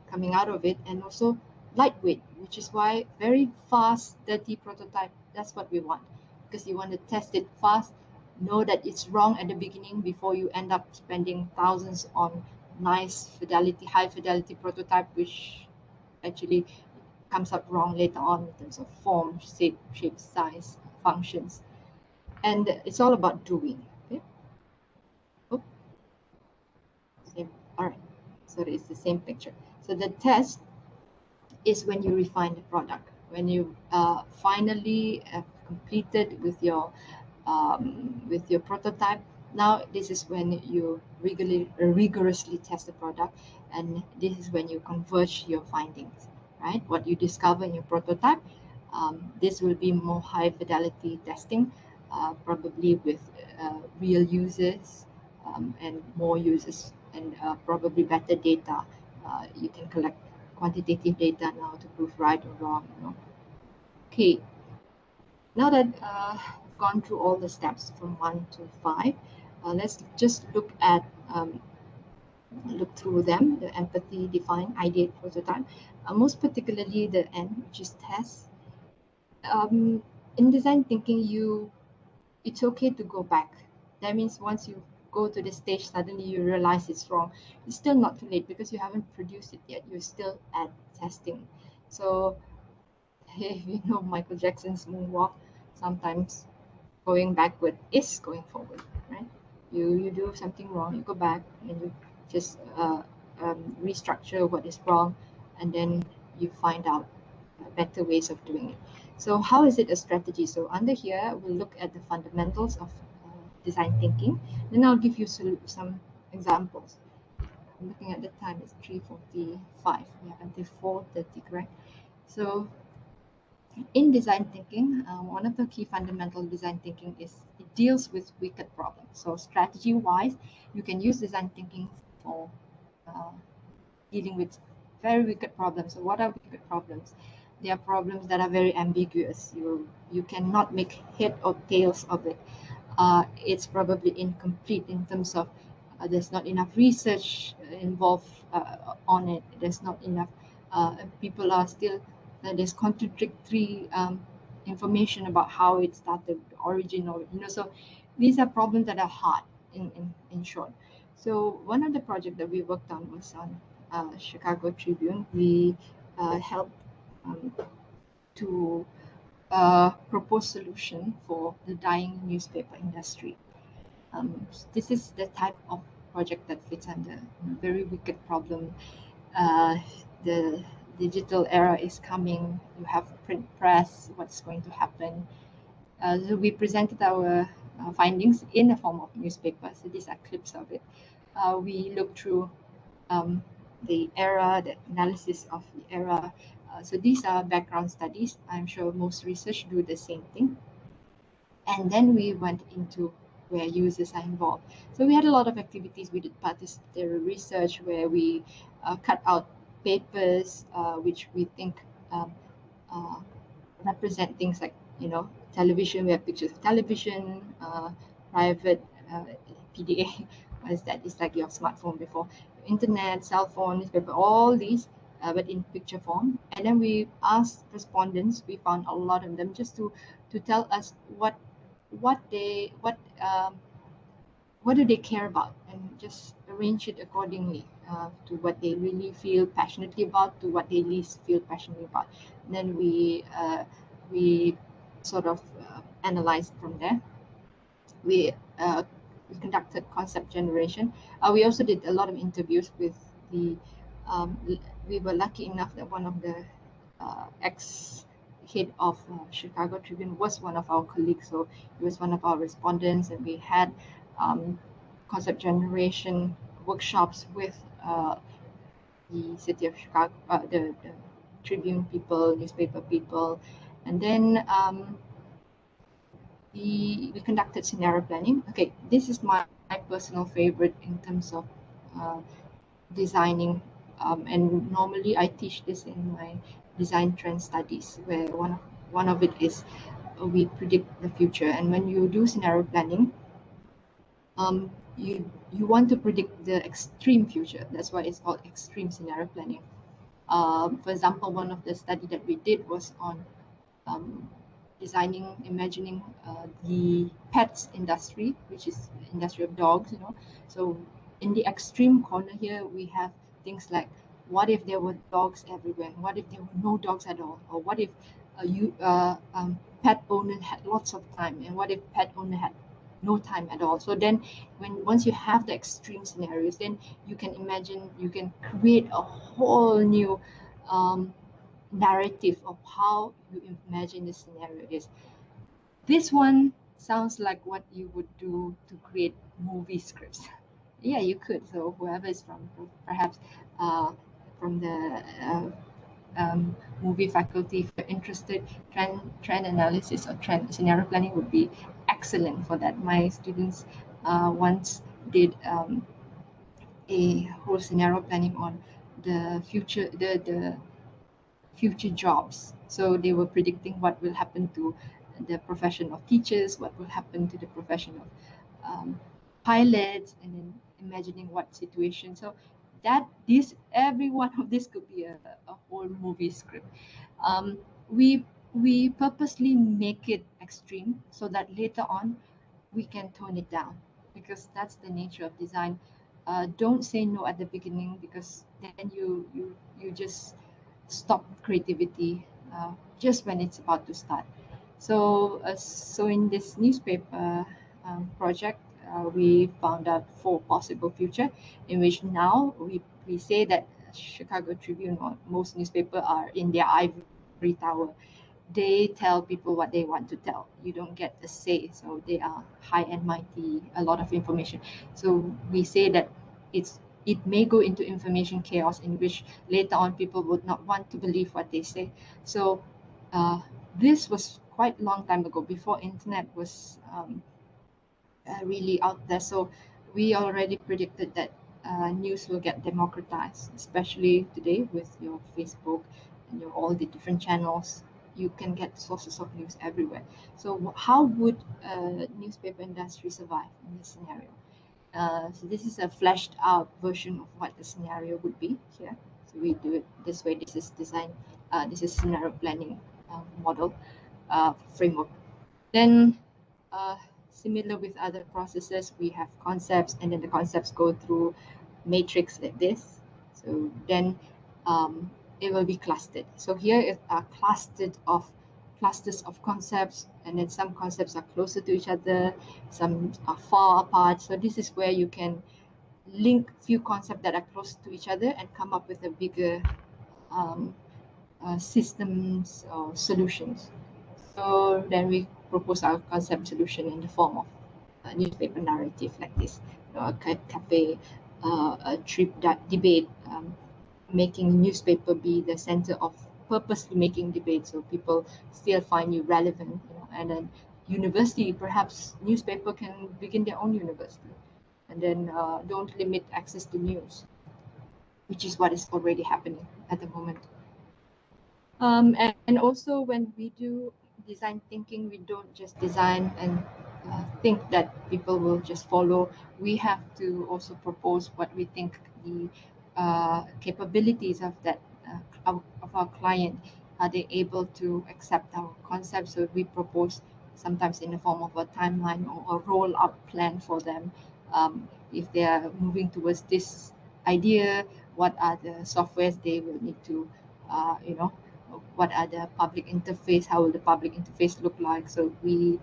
coming out of it, and also lightweight, which is why very fast, dirty prototype, that's what we want, because you want to test it fast, know that it's wrong at the beginning before you end up spending thousands on nice fidelity, high fidelity prototype, which actually comes out wrong later on in terms of form, shape, size, functions. And it's all about doing. Okay. Oh. Same. All right. So it's the same picture. So the test is when you refine the product, when you finally completed with your prototype. Now this is when you rigorously test the product, and this is when you converge your findings, right? What you discover in your prototype. This will be more high fidelity testing, probably with real users and more users, and probably better data. You can collect quantitative data now to prove right or wrong. Okay, now that we've gone through all the steps from 1 to 5, let's just look through them: the empathy, define, ideate, prototype. Most particularly the N, which is test. In design thinking, it's okay to go back. That means once you go to the stage, suddenly you realize it's wrong. It's still not too late because you haven't produced it yet. You're still at testing. So if you know Michael Jackson's moonwalk, sometimes going backward is going forward, right? You do something wrong, you go back and you just restructure what is wrong, and then you find out better ways of doing it. So how is it a strategy? So under here, we'll look at the fundamentals of design thinking. Then I'll give you some examples. I'm looking at the time, it's 3:45. We have until 4:30, correct? So in design thinking, one of the key fundamental design thinking is it deals with wicked problems. So strategy-wise, you can use design thinking for dealing with very wicked problems. So what are wicked problems? They are problems that are very ambiguous. You cannot make head or tails of it. It's probably incomplete in terms of there's not enough research involved on it. There's not enough. People are still there's contradictory information about how it started, the origin of it. So these are problems that are hard in short. So one of the projects that we worked on was on Chicago Tribune. We helped to propose solution for the dying newspaper industry. This is the type of project that fits under a very wicked problem. The digital era is coming. You have print press. What's going to happen? So we presented our findings in the form of newspaper. So these are clips of it. We looked through the era, the analysis of the era. So these are background studies. I'm sure most research do the same thing. And then we went into where users are involved. So we had a lot of activities. We did participatory research where we cut out papers which we think uh, represent things like, you know, television. We have pictures of television, private PDA. What is that? It's like your smartphone before. Internet, cell phone, newspaper, all these, but in picture form. And then we asked respondents. We found a lot of them just to tell us what do they care about, and just arrange it accordingly to what they really feel passionately about, to what they least feel passionately about. And then we sort of analyzed from there. We conducted concept generation. We also did a lot of interviews with the. We were lucky enough that one of the ex head of Chicago Tribune was one of our colleagues, so he was one of our respondents, and we had concept generation workshops with the city of Chicago, the Tribune people, newspaper people, and then we conducted scenario planning. Okay, this is my personal favorite in terms of designing, and normally I teach this in my design trend studies, where one of it is we predict the future. And when you do scenario planning, you want to predict the extreme future. That's why it's called extreme scenario planning. For example, one of the study that we did was on imagining the pets industry, which is the industry of dogs, you know. So in the extreme corner here, we have things like, what if there were dogs everywhere? What if there were no dogs at all? Or what if pet owner had lots of time? And what if pet owner had no time at all? So then once you have the extreme scenarios, then you can imagine, you can create a whole new narrative of how you imagine the scenario is. This one sounds like what you would do to create movie scripts. Yeah, you could. So whoever is from, perhaps from the movie faculty, if you're interested, trend analysis or trend scenario planning would be excellent for that. My students once did a whole scenario planning on the future, the future jobs. So they were predicting what will happen to the profession of teachers, what will happen to the profession of pilots, and then imagining what situation. So every one of this could be a whole movie script. Um, we purposely make it extreme so that later on we can tone it down, because that's the nature of design. Don't say no at the beginning, because then you just stop creativity just when it's about to start. So in this newspaper project, we found out 4 possible future, in which now we say that Chicago Tribune or most newspaper are in their ivory tower. They tell people what they want to tell. You don't get a say, so they are high and mighty, a lot of information. So we say that it may go into information chaos, in which later on people would not want to believe what they say. So this was quite a long time ago, before internet was really out there. So we already predicted that news will get democratized, especially today with your Facebook and all the different channels. You can get sources of news everywhere. So how would newspaper industry survive in this scenario? So this is a fleshed out version of what the scenario would be here. So we do it this way. This is design. This is scenario planning model framework. Then similar with other processes, we have concepts, and then the concepts go through matrix like this. So then it will be clustered. So here is a clustered of clusters of concepts, and then some concepts are closer to each other, some are far apart. So this is where you can link few concepts that are close to each other and come up with a bigger um, systems or solutions. So then we propose our concept solution in the form of a newspaper narrative like this, a cafe, a trip debate, making newspaper be the center of purposely making debate, so people still find you relevant. And then university, perhaps newspaper can begin their own university, and then don't limit access to news, which is what is already happening at the moment. And also when we do design thinking, we don't just design and think that people will just follow. We have to also propose what we think the capabilities of that of our client. Are they able to accept our concept? So we propose sometimes in the form of a timeline or a roll-up plan for them. If they are moving towards this idea, what are the softwares they will need to, what are the public interface, how will the public interface look like. So we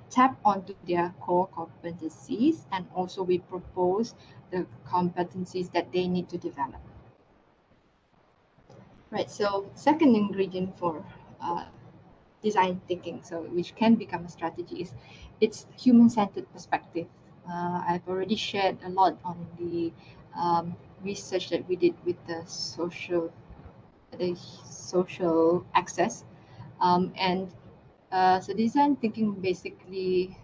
tap onto their core competencies, and also we propose the competencies that they need to develop. Right, so second ingredient for design thinking, so which can become a strategy, is its human-centered perspective. I've already shared a lot on the research that we did with the social access, and so design thinking basically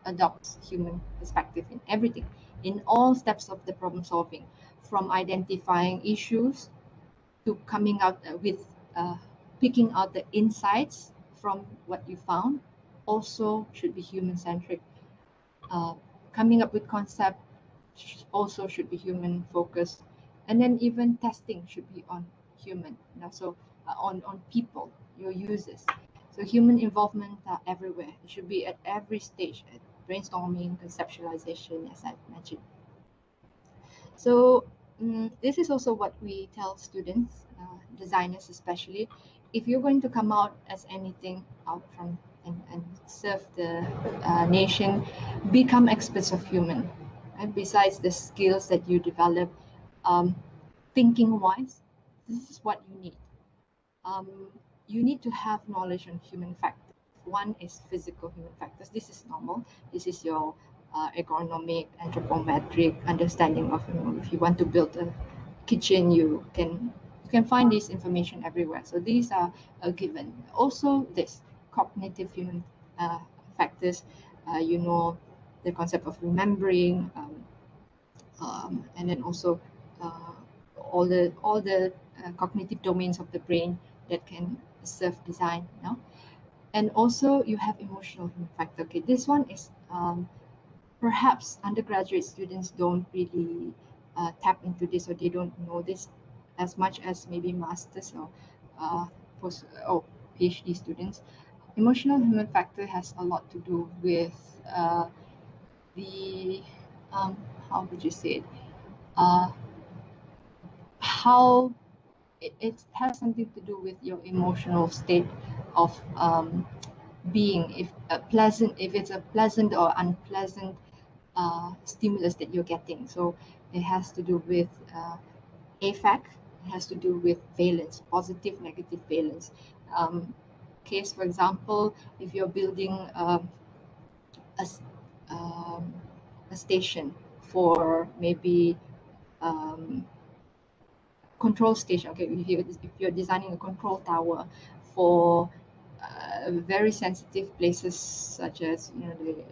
adopts human perspective in everything, in all steps of the problem solving, from identifying issues to coming out with picking out the insights from what you found. Also should be human centric. Coming up with concept also should be human focused, and then even testing should be on human, so on people, your users. So human involvement everywhere. It should be at every stage, at brainstorming, conceptualization, as I mentioned. So this is also what we tell students, designers especially. If you're going to come out as anything out from and serve the nation, become experts of human. And besides the skills that you develop, thinking wise, this is what you need. You need to have knowledge on human factors. One is physical human factors. This is normal. This is your ergonomic, anthropometric understanding of, if you want to build a kitchen, you can find this information everywhere. So these are a given. Also, this cognitive human factors. The concept of remembering, and then also all the cognitive domains of the brain that can serve design. And also you have emotional human factor. Okay, this one is perhaps undergraduate students don't really tap into this, or they don't know this as much as maybe masters or PhD students. Emotional human factor has a lot to do with the how would you say it? How it has something to do with your emotional state of being, if it's a pleasant or unpleasant stimulus that you're getting. So it has to do with affect, it has to do with valence, positive, negative valence. Case, for example, if you're building a station for maybe control station. Okay, if you're designing a control tower for very sensitive places, such as the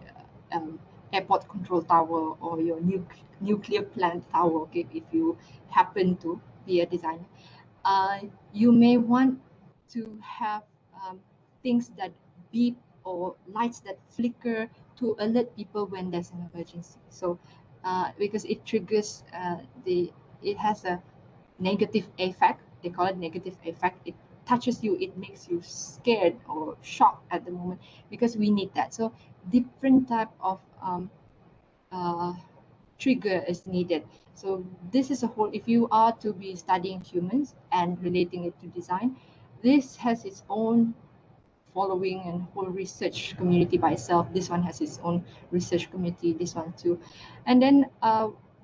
airport control tower or your nuclear plant tower. Okay, if you happen to be a designer, you may want to have things that beep or lights that flicker to alert people when there's an emergency. So because it triggers it has a negative affect. They call it negative affect. It touches you, it makes you scared or shocked at the moment, because we need that. So different type of trigger is needed. So this is a whole, if you are to be studying humans and relating it to design, this has its own following and whole research community by itself. This one has its own research community, this one too. And then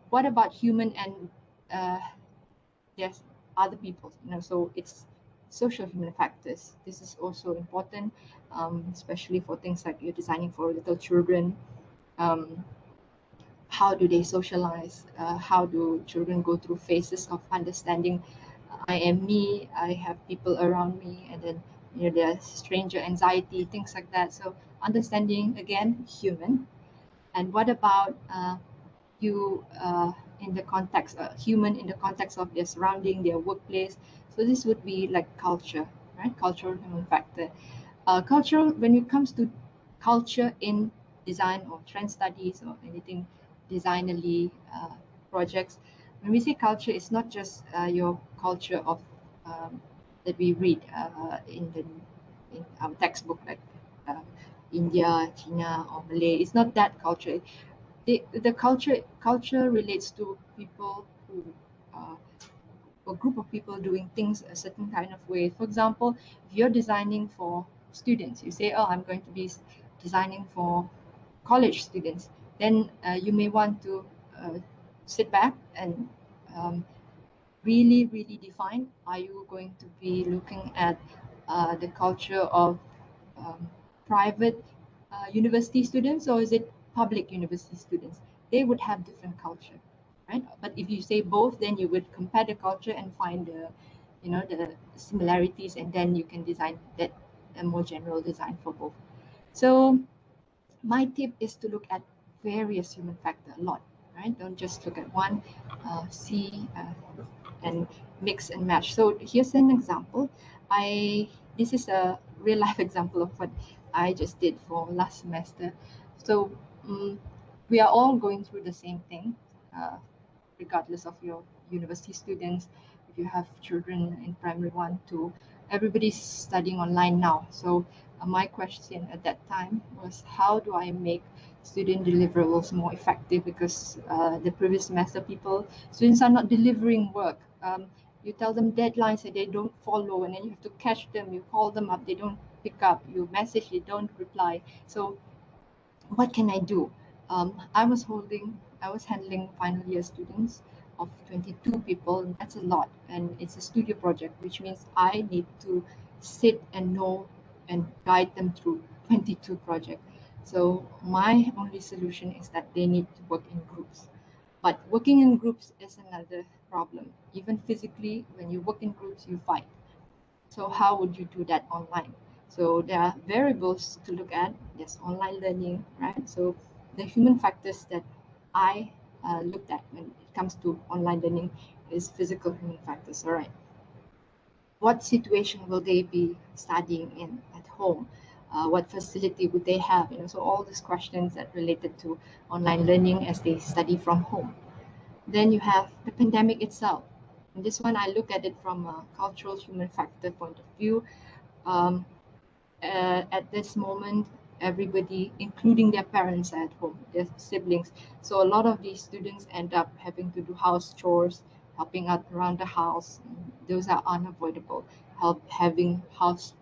what about human and there's other people, so it's social human factors. This is also important, especially for things like you're designing for little children. How do they socialize? How do children go through phases of understanding? I am me, I have people around me, and then there's stranger anxiety, things like that. So understanding, again, human. And what about you in the context, human in the context of their surrounding, their workplace? So this would be like culture, right? Cultural human factor. Cultural, when it comes to culture in design or trend studies or anything designerly projects, when we say culture, it's not just your culture of that we read in our textbook, like uh, India, China, or Malay. It's not that culture. The culture relates to people who a group of people doing things a certain kind of way. For example, if you're designing for students, you say, oh, I'm going to be designing for college students, then you may want to sit back and really define, are you going to be looking at the culture of um, private university students, or is it public university students? They would have different culture, right? But if you say both, then you would compare the culture and find the similarities, and then you can design that a more general design for both. So my tip is to look at various human factor a lot, right? Don't just look at one. See and mix and match. So here's an example. This is a real life example of what I just did for last semester. So we are all going through the same thing, regardless of your university students. If you have children in primary 1, 2, everybody's studying online now. So my question at that time was, how do I make student deliverables more effective? Because the previous semester students are not delivering work. You tell them deadlines and they don't follow, and then you have to catch them. You call them up, they don't pick up. You message, they don't reply. So what can I do? I was handling final year students of 22 people. That's a lot, and it's a studio project, which means I need to sit and know and guide them through 22 projects. So my only solution is that they need to work in groups. But working in groups is another problem. Even physically, when you work in groups, you fight. So how would you do that online? So there are variables to look at. There's online learning, right? So the human factors that I looked at when it comes to online learning is physical human factors. All right. What situation will they be studying in at home? What facility would they have? So all these questions that related to online learning as they study from home. Then you have the pandemic itself. And this one, I look at it from a cultural human factor point of view. Um, at this moment, everybody, including their parents, are at home, their siblings. So a lot of these students end up having to do house chores, helping out around the house. Those are unavoidable. Having house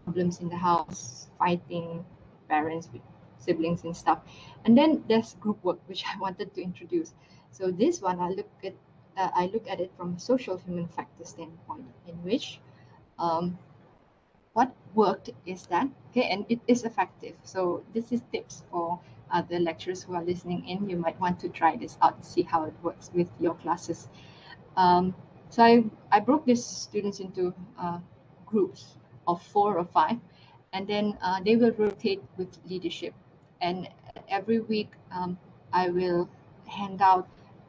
problems in the house, fighting parents with siblings and stuff. And then there's group work, which I wanted to introduce. So this one, I look at it from a social human factor standpoint, in which what worked is that, okay, and it is effective. So this is tips for the lecturers who are listening in. You might want to try this out and see how it works with your classes. So I broke these students into groups of 4 or 5, and then they will rotate with leadership. And every week I will hand out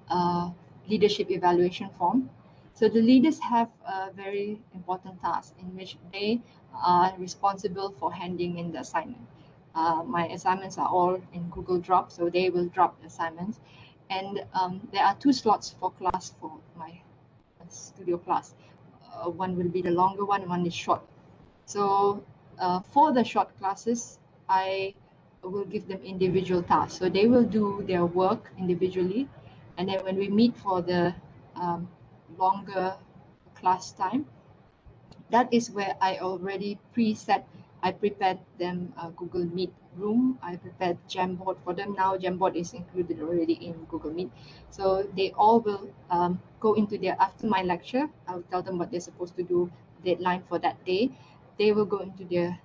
a leadership evaluation form. So the leaders have a very important task in which they are responsible for handing in the assignment. My assignments are all in Google Drop, so they will drop the assignments. And there are 2 slots for class for my studio class. One will be the longer one is short. So for the short classes, I will give them individual tasks. So they will do their work individually. And then when we meet for the longer class time, That is where I already I prepared them a Google Meet room. I prepared Jamboard for them. Now Jamboard is included already in Google Meet. So they all will go into their, after my lecture, I'll tell them what they're supposed to do, deadline for that day. They will go into their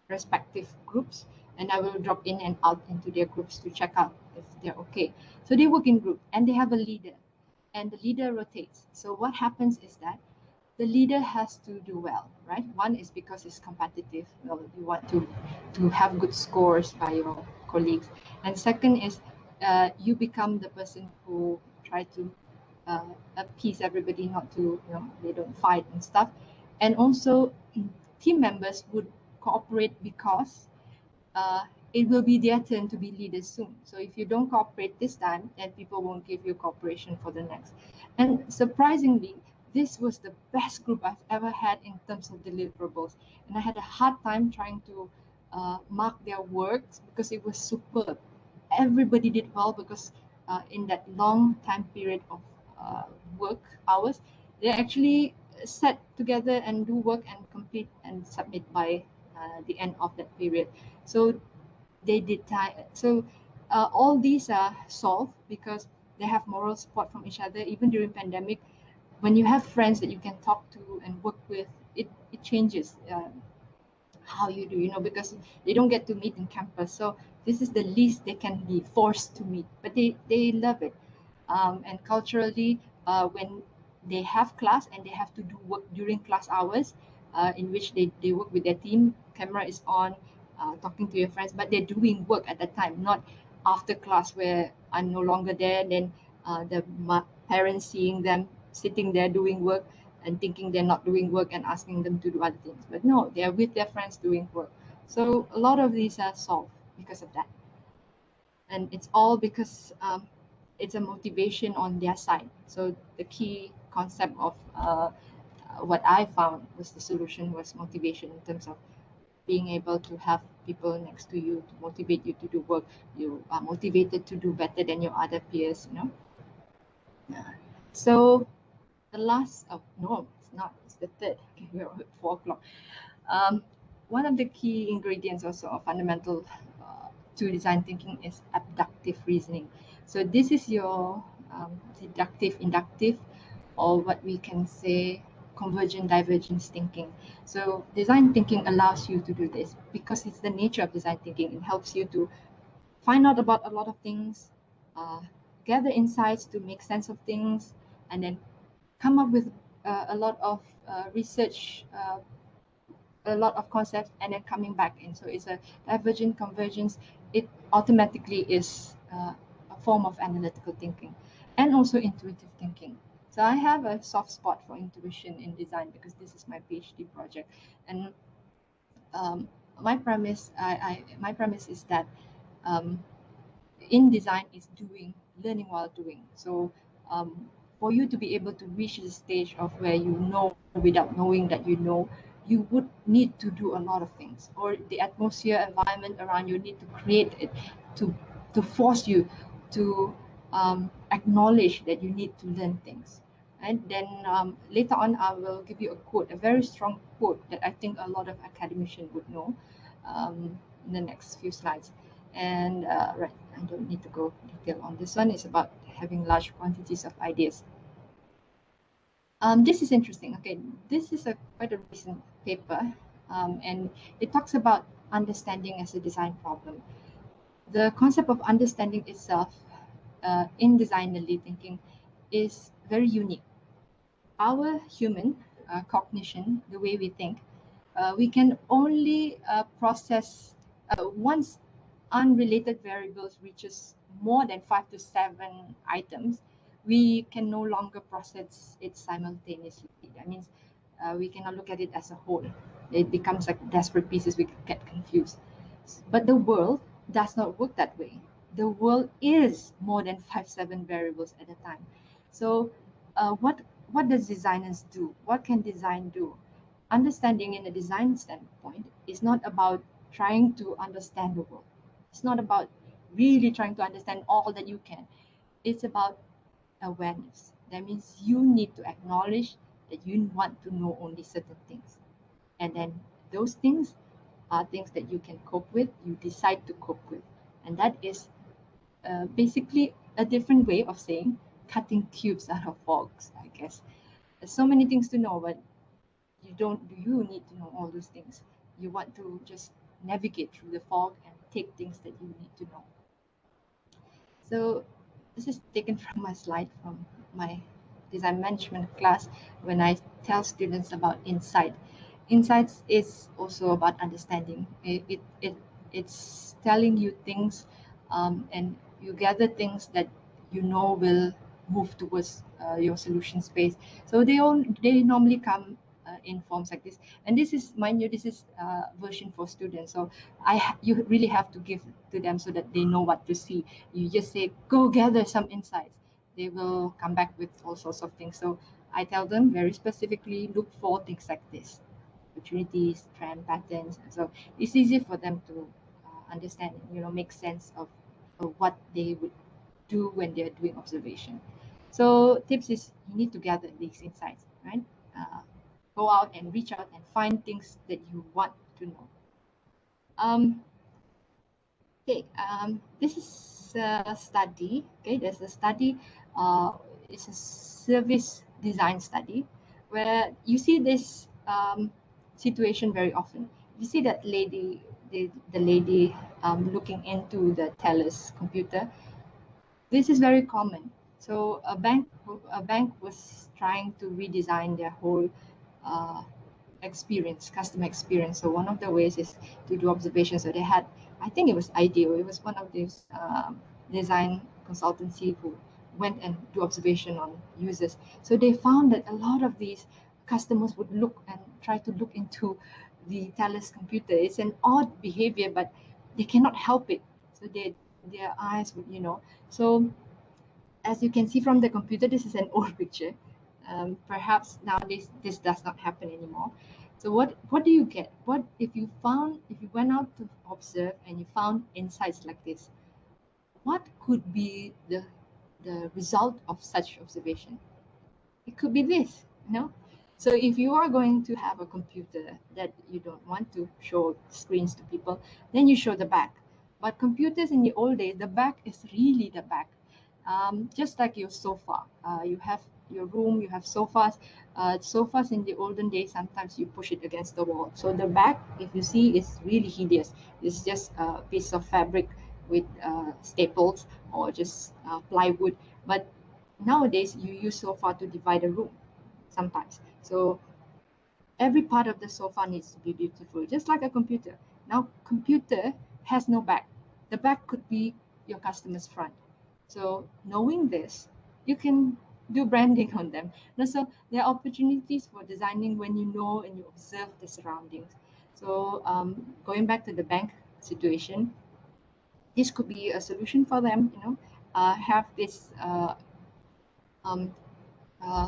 respective groups, and I will drop in and out into their groups to check out if they're okay. So they work in group and they have a leader, and the leader rotates. So what happens is that the leader has to do well, right? One is because it's competitive. Well, you want to have good scores by your colleagues, and second is you become the person who try to appease everybody, not to, they don't fight and stuff, and also team members would cooperate because uh, it will be their turn to be leaders soon. So if you don't cooperate this time, then people won't give you cooperation for the next. And surprisingly, this was the best group I've ever had in terms of deliverables. And I had a hard time trying to mark their works because it was superb. Everybody did well because in that long time period of work hours, they actually sat together and do work and complete and submit by the end of that period. So they did time. So all these are solved because they have moral support from each other. Even during pandemic, when you have friends that you can talk to and work with, it changes how you do, because they don't get to meet in campus. So this is the least they can be forced to meet, but they love it. And culturally, when they have class and they have to do work during class hours, in which they work with their team, camera is on, talking to your friends, but they're doing work at that time, not after class where I'm no longer there. Then the parents seeing them sitting there doing work and thinking they're not doing work and asking them to do other things. But no, they're with their friends doing work. So a lot of these are solved because of that. And it's all because it's a motivation on their side. So the key concept of what I found was the solution was motivation in terms of being able to have people next to you to motivate you to do work. You are motivated to do better than your other peers. Yeah. So the last, oh no, it's not, it's the third. Okay, we're at 4 o'clock. Um, One of the key ingredients also of fundamental to design thinking is abductive reasoning. So this is your deductive, inductive, or what we can say convergent divergence thinking. So design thinking allows you to do this because it's the nature of design thinking. It helps you to find out about a lot of things, uh, gather insights to make sense of things, and then come up with a lot of research, a lot of concepts, and then coming back in. So it's a divergent convergence. It automatically is a form of analytical thinking and also intuitive thinking. So I have a soft spot for intuition in design because this is my PhD project. And um, my premise is that um, in design is doing, learning while doing. So for you to be able to reach the stage of where you know without knowing that you know, you would need to do a lot of things, or the atmosphere environment around you need to create it to force you to acknowledge that you need to learn things. And then later on, I will give you a quote, a very strong quote that I think a lot of academicians would know in the next few slides. And right, I don't need to go detail on this one. It's about having large quantities of ideas. This is interesting. Okay, this is quite a recent paper, and it talks about understanding as a design problem. The concept of understanding itself in designerly thinking is very unique. Our human cognition, the way we think, we can only process once unrelated variables reaches more than 5 to 7 items, we can no longer process it simultaneously. That means we cannot look at it as a whole. It becomes like desperate pieces, we get confused. But the world does not work that way. The world is more than 5, 7 variables at a time. So what does designers do? What can design do? Understanding in a design standpoint is not about trying to understand the world. It's not about really trying to understand all that you can. It's about awareness. That means you need to acknowledge that you want to know only certain things. And then those things are things that you can cope with, you decide to cope with. And that is basically a different way of saying cutting tubes out of fogs, I guess. There's so many things to know, but you need to know all those things. You want to just navigate through the fog and take things that you need to know. So this is taken from my slide from my design management class when I tell students about insight. Insights is also about understanding. It's telling you things, and you gather things that you know will move towards your solution space. So they normally come in forms like this. And this is, mind you, this is version for students. So you really have to give to them so that they know what to see. You just say, go gather some insights. They will come back with all sorts of things. So I tell them very specifically, look for things like this: opportunities, trend patterns. So it's easy for them to understand, make sense of what they would do when they're doing observation. So tips is you need to gather these insights, right? Go out and reach out and find things that you want to know. Okay, this is a study. Okay, there's a study. It's a service design study where you see this situation very often. You see that lady, the lady looking into the teller's computer. This is very common. So a bank was trying to redesign their whole uh, customer experience. So one of the ways is to do observations. So they had, I think it was IDEO. It was one of these design consultancy who went and do observation on users. So they found that a lot of these customers would look and try to look into the teller's computer. It's an odd behavior, but they cannot help it. So their eyes would, So as you can see from the computer, this is an old picture. Perhaps nowadays this does not happen anymore. So what do you get? What if you went out to observe and you found insights like this? What could be the result of such observation? It could be this, So if you are going to have a computer that you don't want to show screens to people, then you show the back. But computers in the old days, the back is really the back. Just like your sofa, you have your room, you have sofas. Sofas in the olden days, sometimes you push it against the wall. So the back, if you see, is really hideous. It's just a piece of fabric with staples or just plywood. But nowadays, you use sofa to divide a room sometimes. So every part of the sofa needs to be beautiful, just like a computer. Now, computer has no back. The back could be your customer's front. So knowing this, you can do branding on them. And so there are opportunities for designing when you know and you observe the surroundings. So going back to the bank situation, this could be a solution for them, have this um,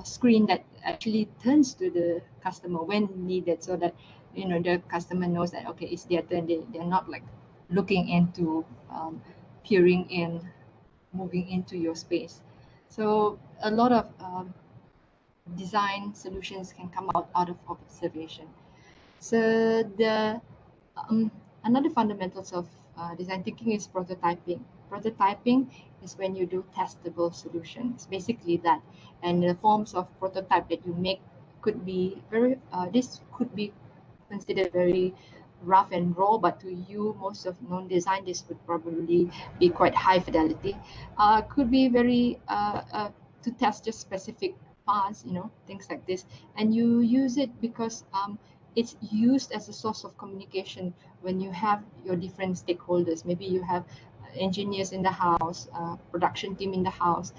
screen that actually turns to the customer when needed, so that the customer knows that okay, it's their turn. They're not like looking into peering in, moving into your space. So a lot of design solutions can come out of observation. So the another fundamentals of design thinking is prototyping. Prototyping is when you do testable solutions, basically that. And the forms of prototype that you make could be this could be considered very rough and raw, but to you, most of non-design, this would probably be quite high fidelity. Could be very to test just specific parts, things like this. And you use it because it's used as a source of communication when you have your different stakeholders. Maybe you have engineers in the house, production team in the house,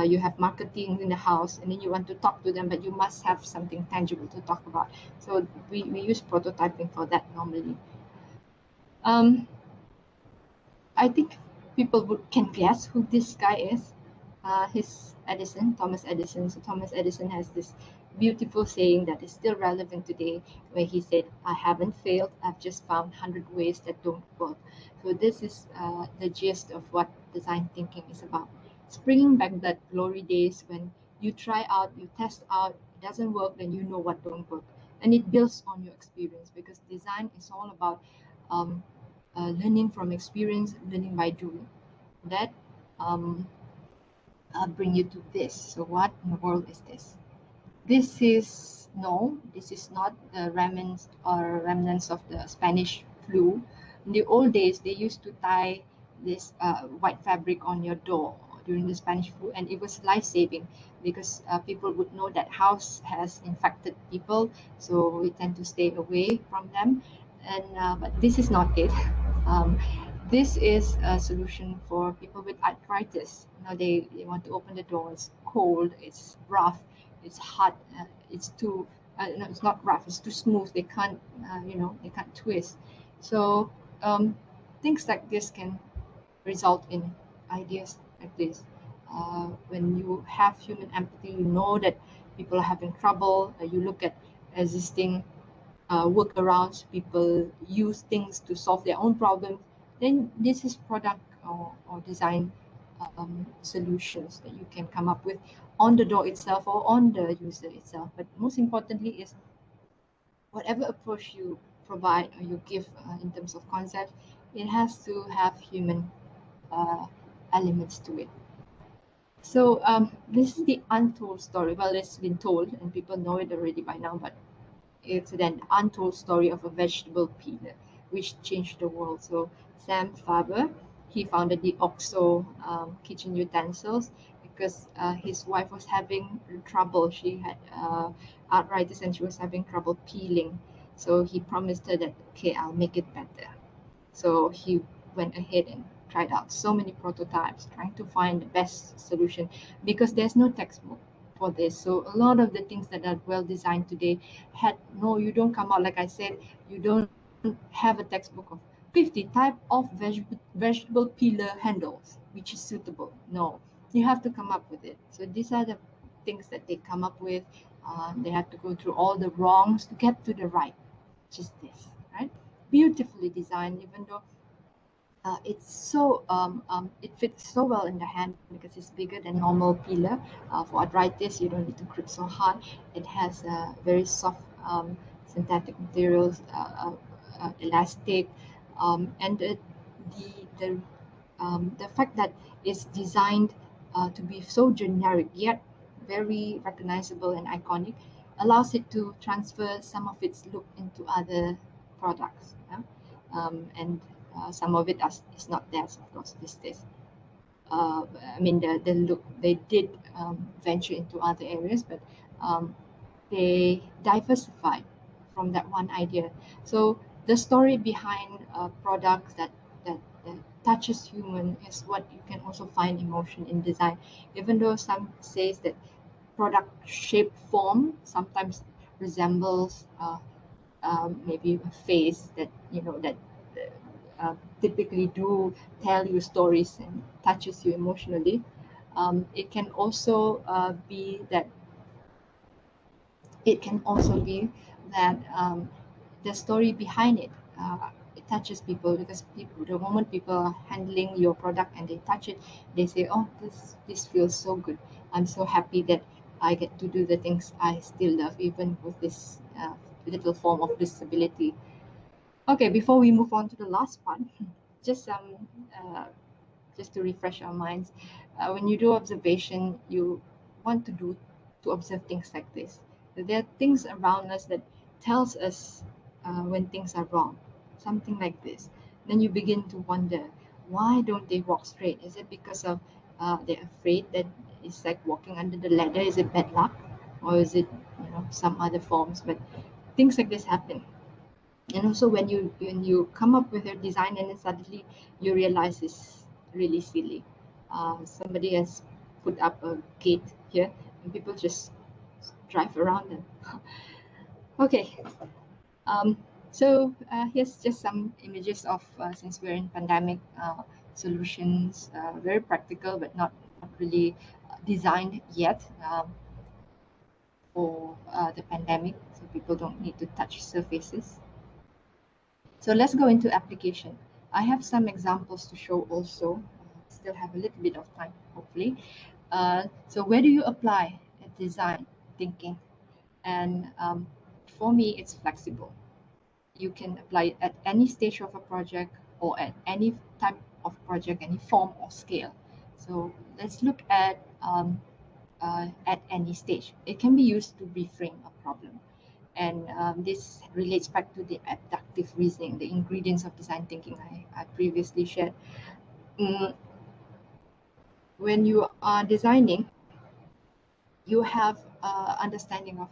you have marketing in the house, and then you want to talk to them, but you must have something tangible to talk about. So we use prototyping for that normally. I think people can guess who this guy is. He's Thomas Edison. So Thomas Edison has this beautiful saying that is still relevant today, where he said, "I haven't failed. I've just found 100 ways that don't work." So this is the gist of what design thinking is about. It's bringing back that glory days when you try out, you test out, it doesn't work, then you know what don't work. And it builds on your experience, because design is all about um, learning from experience, learning by doing. That um, bring you to this. So what in the world is this? This is no, this is not the remnants or remnants of the Spanish flu. In the old days, they used to tie this white fabric on your door during the Spanish flu, and it was life-saving because people would know that house has infected people, so we tend to stay away from them. And but this is not it. Um, this is a solution for people with arthritis. You know, they want to open the door. It's cold. It's rough. It's hot. It's too. No, it's not rough. It's too smooth. They can't. They can't twist. So things like this can result in ideas like this. When you have human empathy, you know that people are having trouble. You look at existing workarounds, people use things to solve their own problems, then this is product or design solutions that you can come up with on the door itself or on the user itself. But most importantly is whatever approach you provide or you give in terms of concept, it has to have human uh, elements to it. So this is the untold story. Well, it's been told and people know it already by now, but it's an untold story of a vegetable peeler which changed the world. So Sam Faber, he founded the OXO kitchen utensils because his wife was having trouble. She had arthritis and she was having trouble peeling. So he promised her that, okay, I'll make it better. So he went ahead and tried out so many prototypes, trying to find the best solution because there's no textbook for this. So a lot of the things that are well designed today you don't come out, like I said, you don't have a textbook of 50 type of vegetable peeler handles, which is suitable. No, you have to come up with it. So these are the things that they come up with. They have to go through all the wrongs to get to the right, which is this, right? Beautifully designed, even though it's so it fits so well in the hand because it's bigger than normal peeler. For arthritis, you don't need to grip so hard. It has very soft synthetic materials, elastic, and the fact that it's designed to be so generic yet very recognizable and iconic allows it to transfer some of its look into other products. Yeah? And some of it is not theirs, of course. I mean, the look, they did venture into other areas, but um, they diversified from that one idea. So the story behind products that touches human is what you can also find emotion in design. Even though some says that product shape form sometimes resembles maybe a face that that typically do tell you stories and touches you emotionally. It can also be that the story behind it it touches people because the moment people are handling your product and they touch it, they say, "Oh, this feels so good. I'm so happy that I get to do the things I still love, even with this little form of disability." Okay, before we move on to the last part, just uh, just to refresh our minds, when you do observation, you want to observe things like this. There are things around us that tells us when things are wrong, something like this. Then you begin to wonder, why don't they walk straight? Is it because of they're afraid that it's like walking under the ladder? Is it bad luck, or is it some other forms? But things like this happen. And also when you come up with your design and then suddenly you realize it's really silly. Somebody has put up a gate here and people just drive around them. Okay, um, so here's just some images of since we're in pandemic solutions, very practical but not really designed yet for the pandemic, so people don't need to touch surfaces. So let's go into application. I have some examples to show also. Still have a little bit of time, hopefully. So where do you apply a design thinking? And for me, it's flexible. You can apply it at any stage of a project or at any type of project, any form or scale. So let's look at any stage. It can be used to reframe a problem. And this relates back to the abductive reasoning, the ingredients of design thinking I previously shared. When you are designing, you have understanding of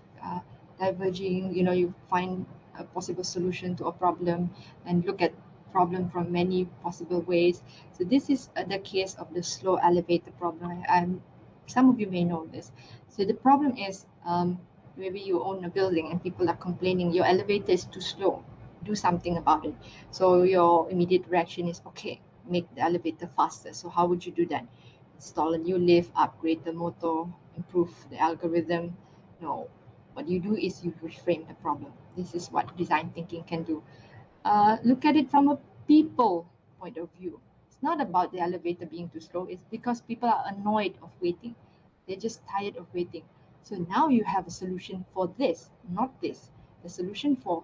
diverging, you find a possible solution to a problem and look at problem from many possible ways. So this is the case of the slow elevator problem. Some of you may know this. So the problem is, maybe you own a building and people are complaining your elevator is too slow. Do something about it. So your immediate reaction is, okay, make the elevator faster. So how would you do that? Install a new lift, upgrade the motor, improve the algorithm. No, what you do is you reframe the problem. This is what design thinking can do. Look at it from a people point of view. It's not about the elevator being too slow. It's because people are annoyed of waiting. They're just tired of waiting. So now you have a solution for this, not this. The solution for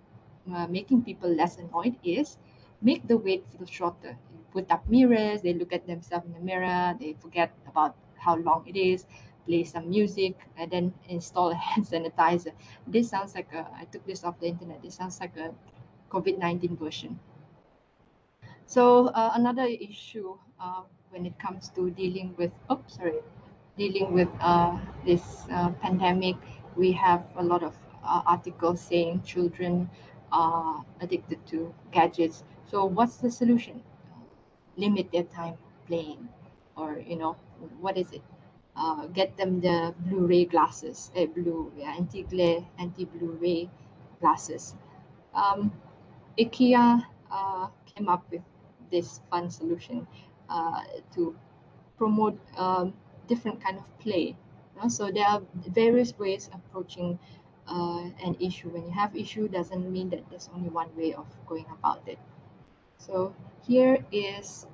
making people less annoyed is make the wait feel shorter. You put up mirrors, they look at themselves in the mirror, they forget about how long it is, play some music, and then install a hand sanitizer. This sounds like I took this off the internet. This sounds like a COVID-19 version. So another issue when it comes to dealing with this pandemic, we have a lot of articles saying children are addicted to gadgets. So what's the solution? Limit their time playing, or what is it? Get them the Blu-ray glasses, anti-glare, anti-Blu-ray glasses. IKEA came up with this fun solution to promote different kind of play. So there are various ways approaching an issue. When you have issue, doesn't mean that there's only one way of going about it. So here is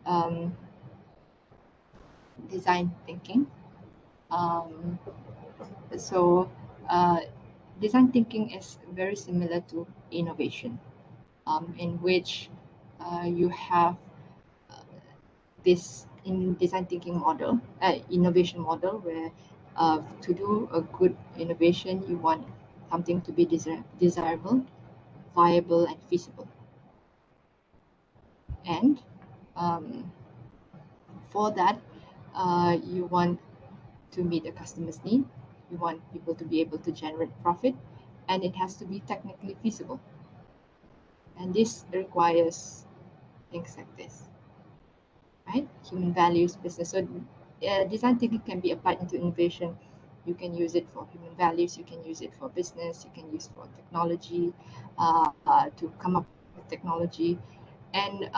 design thinking. Um, so design thinking is very similar to innovation, in which you have this in design thinking model, innovation model, where to do a good innovation, you want something to be desirable, viable, and feasible. And for that, you want to meet the customer's need. You want people to be able to generate profit, and it has to be technically feasible. And this requires things like this, right? Human values, business. So design thinking can be applied into innovation. You can use it for human values, you can use it for business, you can use for technology, to come up with technology. And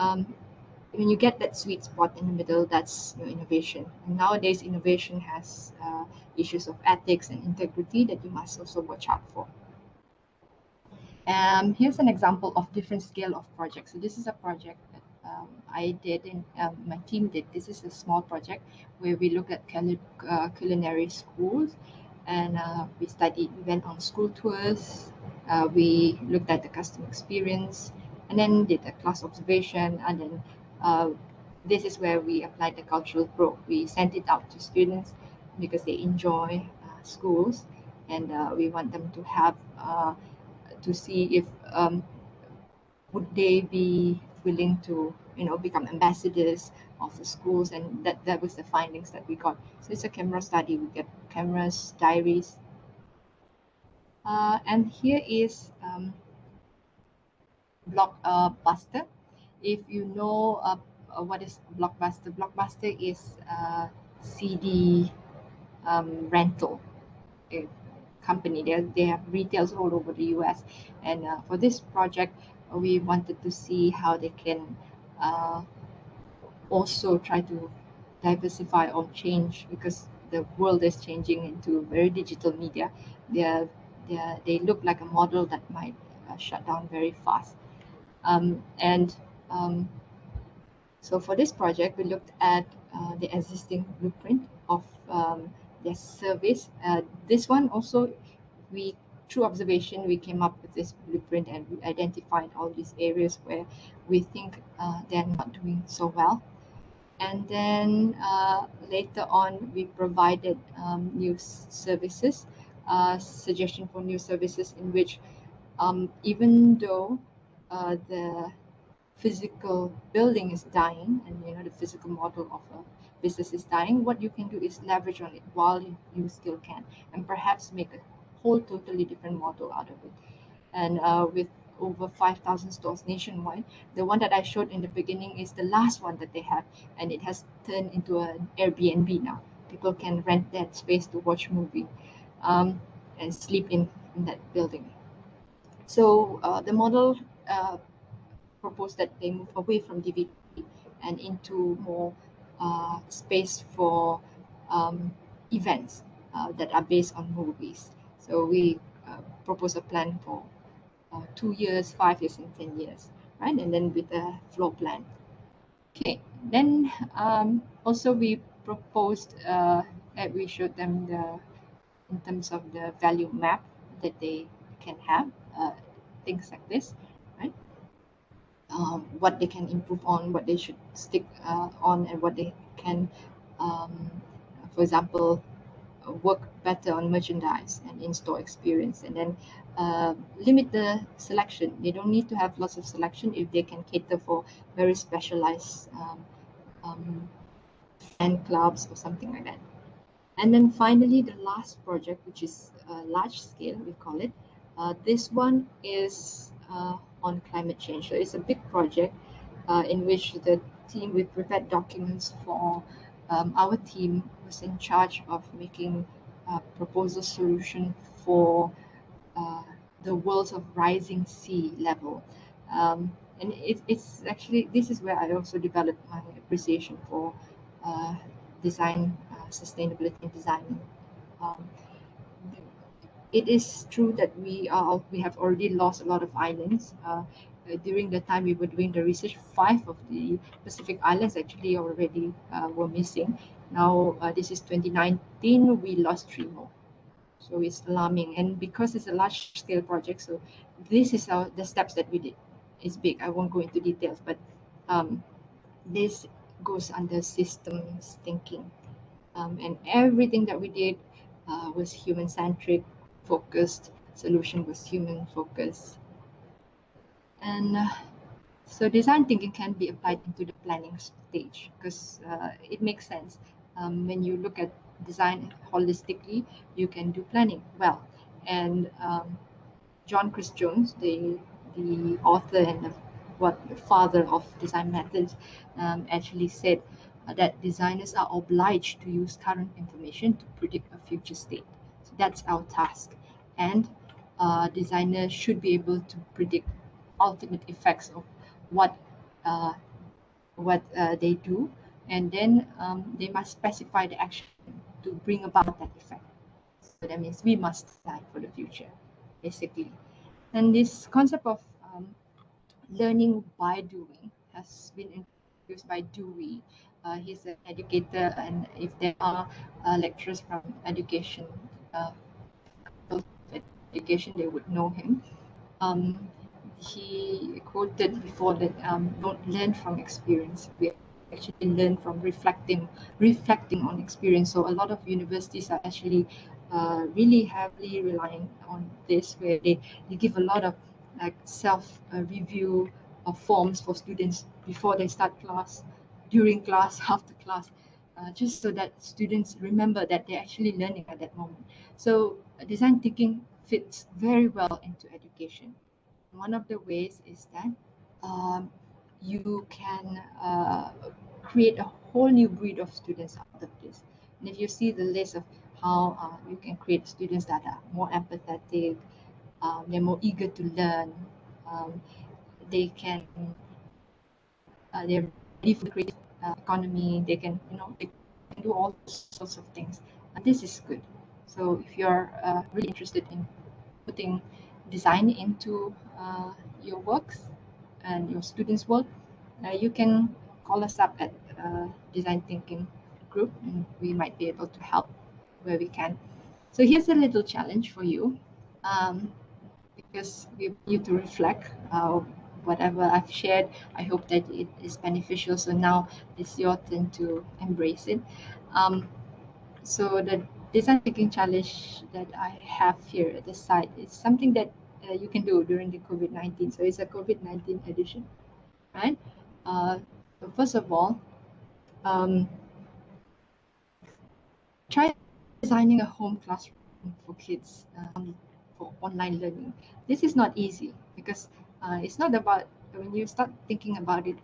when you get that sweet spot in the middle, that's your innovation. And nowadays, innovation has issues of ethics and integrity that you must also watch out for. Here's an example of different scale of projects. So this is a project that I did and my team did. This is a small project where we look at culinary schools, and we went on school tours. We looked at the customer experience, and then did a class observation, and then this is where we applied the cultural probe. We sent it out to students because they enjoy schools, and we want them to have to see if would they be willing to become ambassadors of the schools, and that was the findings that we got. So it's a camera study. We get cameras, diaries, and here is Blockbuster. If you know what is Blockbuster is CD rental company. They have retails all over the US, and for this project, we wanted to see how they can also try to diversify or change, because the world is changing into very digital media. They look like a model that might shut down very fast. And so for this project, we looked at the existing blueprint of their service. This one also, we through observation, we came up with this blueprint and we identified all these areas where we think they're not doing so well. And then later on, we provided new services, suggestion for new services in which even though the physical building is dying and the physical model of a business is dying, what you can do is leverage on it while you still can, and perhaps make a whole totally different model out of it. And with over 5,000 stores nationwide, the one that I showed in the beginning is the last one that they have, and it has turned into an Airbnb now. People can rent that space to watch movie and sleep in that building. So the model proposed that they move away from DVD and into more space for events that are based on movies. So we propose a plan for 2 years, 5 years, and 10 years, right? And then with a floor plan. Okay, then also we proposed that we showed them in terms of the value map that they can have, things like this, right? What they can improve on, what they should stick on, and what they can, for example, work better on merchandise and in-store experience, and then limit the selection. They don't need to have lots of selection if they can cater for very specialized fan clubs or something like that. And then finally, the last project, which is large scale, we call it. This one is on climate change. So it's a big project in which the team, we prepared documents for our team was in charge of making a proposal solution for the worlds of rising sea level. And it's actually, this is where I also developed my appreciation for design, sustainability and design. Um, it is true that we have already lost a lot of islands. During the time we were doing the research, 5 of the Pacific islands actually already were missing. Now this is 2019, we lost 3 more. So it's alarming, and because it's a large-scale project, so this is the steps that we did. It's big. I won't go into details, but this goes under systems thinking, and everything that we did was human-centric, focused. Solution was human-focused, and so design thinking can be applied into the planning stage because it makes sense. When you look at design holistically, you can do planning well. And John Chris Jones, the author and the father of design methods, actually said that designers are obliged to use current information to predict a future state. So that's our task, and designers should be able to predict ultimate effects of what they do, and then they must specify the action to bring about that effect. So that means we must design for the future, basically. And this concept of learning by doing has been introduced by Dewey. He's an educator, and if there are lecturers from education, education, they would know him. He quoted before that don't learn from experience. We actually learn from reflecting on experience. So a lot of universities are actually really heavily relying on this, where they give a lot of like self review of forms for students before they start class, during class, after class, just so that students remember that they're actually learning at that moment. So design thinking fits very well into education. One of the ways is that you can create a whole new breed of students out of this. And if you see the list of how you can create students that are more empathetic, they're more eager to learn, they can, they're ready for the creative economy, they can, they can do all sorts of things. And this is good. So if you're really interested in putting design into your works and your students' work, you can call us up at Design Thinking Group, and we might be able to help where we can. So here's a little challenge for you. because we want you to reflect whatever I've shared. I hope that it is beneficial. So now it's your turn to embrace it. So the design thinking challenge that I have here at the site is something that you can do during the COVID-19. So it's a COVID-19 edition, right? So first of all, um, try designing a home classroom for kids for online learning. This is not easy because it's not about, when you start thinking about it,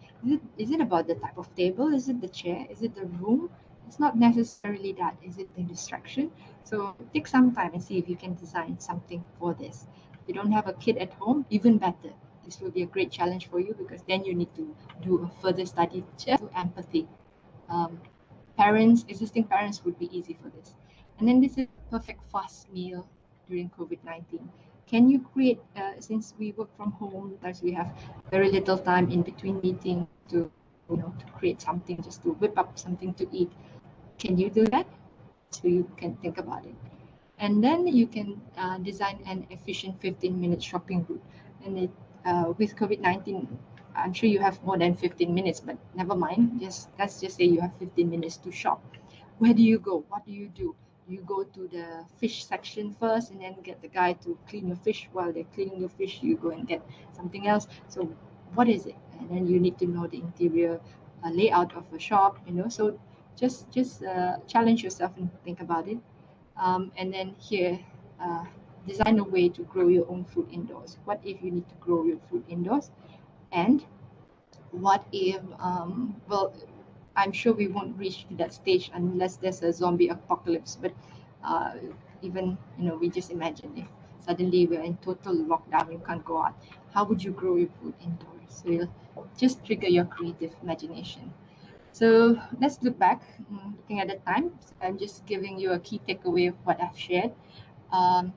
is it about the type of table? Is it the chair? Is it the room? It's not necessarily that. Is it the distraction? So take some time and see if you can design something for this. If you don't have a kid at home, even better. This will be a great challenge for you because then you need to do a further study just to empathy. Um, Existing parents would be easy for this. And then this is perfect fast meal during COVID-19. Can you create, since we work from home, sometimes we have very little time in between meetings to, to create something, just to whip up something to eat. Can you do that? So you can think about it. And then you can design an efficient 15-minute shopping route. And with COVID-19, I'm sure you have more than 15 minutes, but never mind. Let's just say you have 15 minutes to shop. Where do you go? What do? You go to the fish section first and then get the guy to clean your fish. While they're cleaning your fish, you go and get something else. So what is it? And then you need to know the interior layout of a shop, So just challenge yourself and think about it. And then here, uh, design a way to grow your own food indoors. What if you need to grow your food indoors? And what if, well, I'm sure we won't reach to that stage unless there's a zombie apocalypse. But uh, even, we just imagine if suddenly we're in total lockdown, you can't go out. How would you grow your food indoors? So you'll just trigger your creative imagination. So let's look back, looking at the time. So I'm just giving you a key takeaway of what I've shared. Um,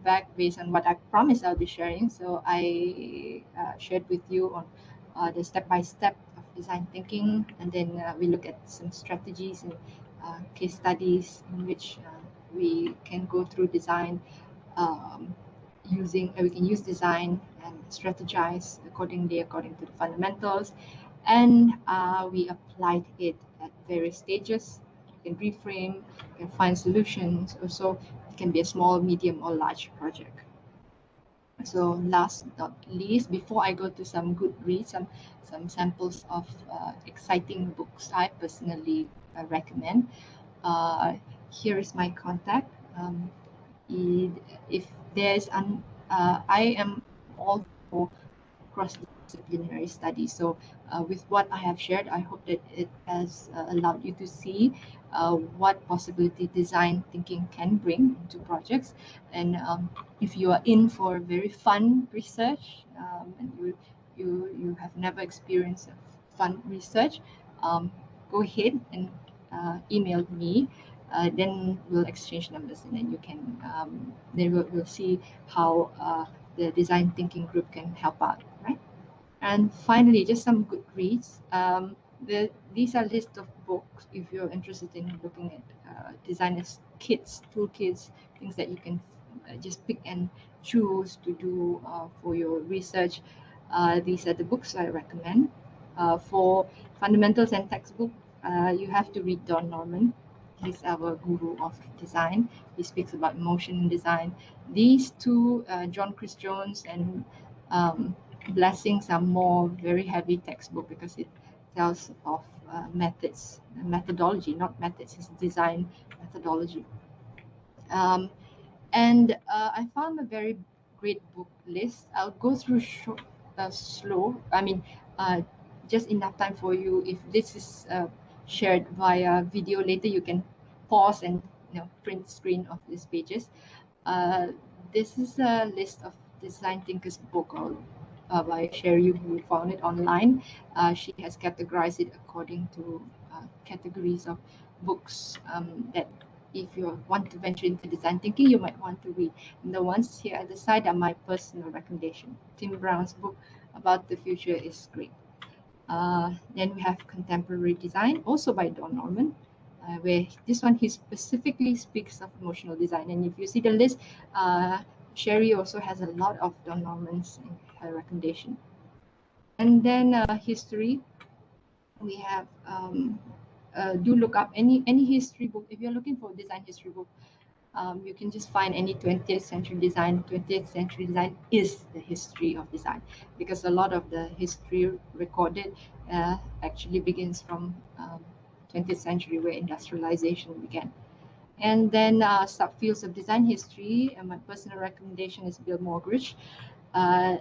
Back based on what I promised I'll be sharing. So I shared with you on the step-by-step of design thinking, and then we look at some strategies and case studies in which we can go through design um, we can use design and strategize according to the fundamentals, and we applied it at various stages. You can reframe, you can find solutions. Also, it can be a small, medium, or large project. So last but not least, before I go to some good reads, some samples of exciting books I personally recommend. Uh, Here is my contact. If there's I am all for cross-disciplinary studies. So with what I have shared, I hope that it has allowed you to see what possibility design thinking can bring into projects. And if you are in for very fun research, and you have never experienced fun research, go ahead and email me. Then we'll exchange numbers, and then you can then we'll see how the design thinking group can help out, right? And finally, just some good reads. These are list of books if you're interested in looking at designers kits, toolkits, things that you can just pick and choose to do for your research. These are the books I recommend. For fundamentals and textbook, you have to read Don Norman. He's our guru of design. He speaks about motion in design. These two, John Chris Jones and Blessings, are more very heavy textbook because it tells of methodology, not methods, it's design methodology. And I found a very great book list. I'll go through slow. I mean, just enough time for you. If this is shared via video later, you can pause and print screen of these pages. This is a list of design thinkers book by Sherry, who found it online. She has categorized it according to categories of books that if you want to venture into design thinking, you might want to read. And the ones here at the side are my personal recommendation. Tim Brown's book About the Future is great. Then we have Contemporary Design, also by Don Norman, where this one he specifically speaks of emotional design. And if you see the list, Sherry also has a lot of dominance in her recommendation. And then history, we have do look up any history book. If you're looking for a design history book, you can just find any 20th century design. 20th century design is the history of design, because a lot of the history recorded actually begins from 20th century, where industrialization began. And then subfields of design history, and my personal recommendation is Bill Morgridge, uh,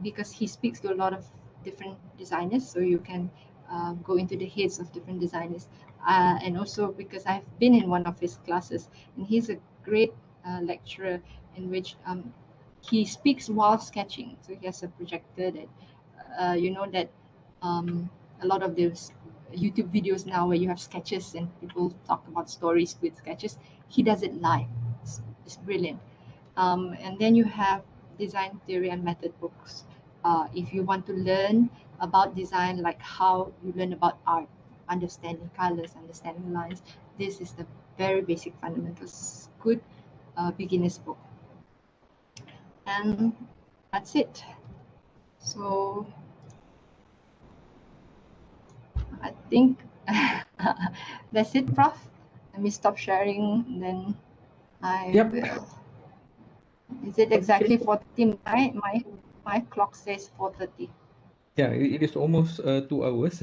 because he speaks to a lot of different designers, so you can go into the heads of different designers. And also because I've been in one of his classes, and he's a great lecturer in which he speaks while sketching. So he has a projector that, that a lot of those YouTube videos now where you have sketches and people talk about stories with sketches. He does it live. It's brilliant. And then you have design theory and method books. If you want to learn about design, like how you learn about art, understanding colors, understanding lines, this is the very basic fundamentals. Good beginner's book. And that's it. So I think that's it, Prof. Let me stop sharing, then I Yep. will. Is it exactly 40? My clock says 4:30. Yeah, it is almost 2 hours.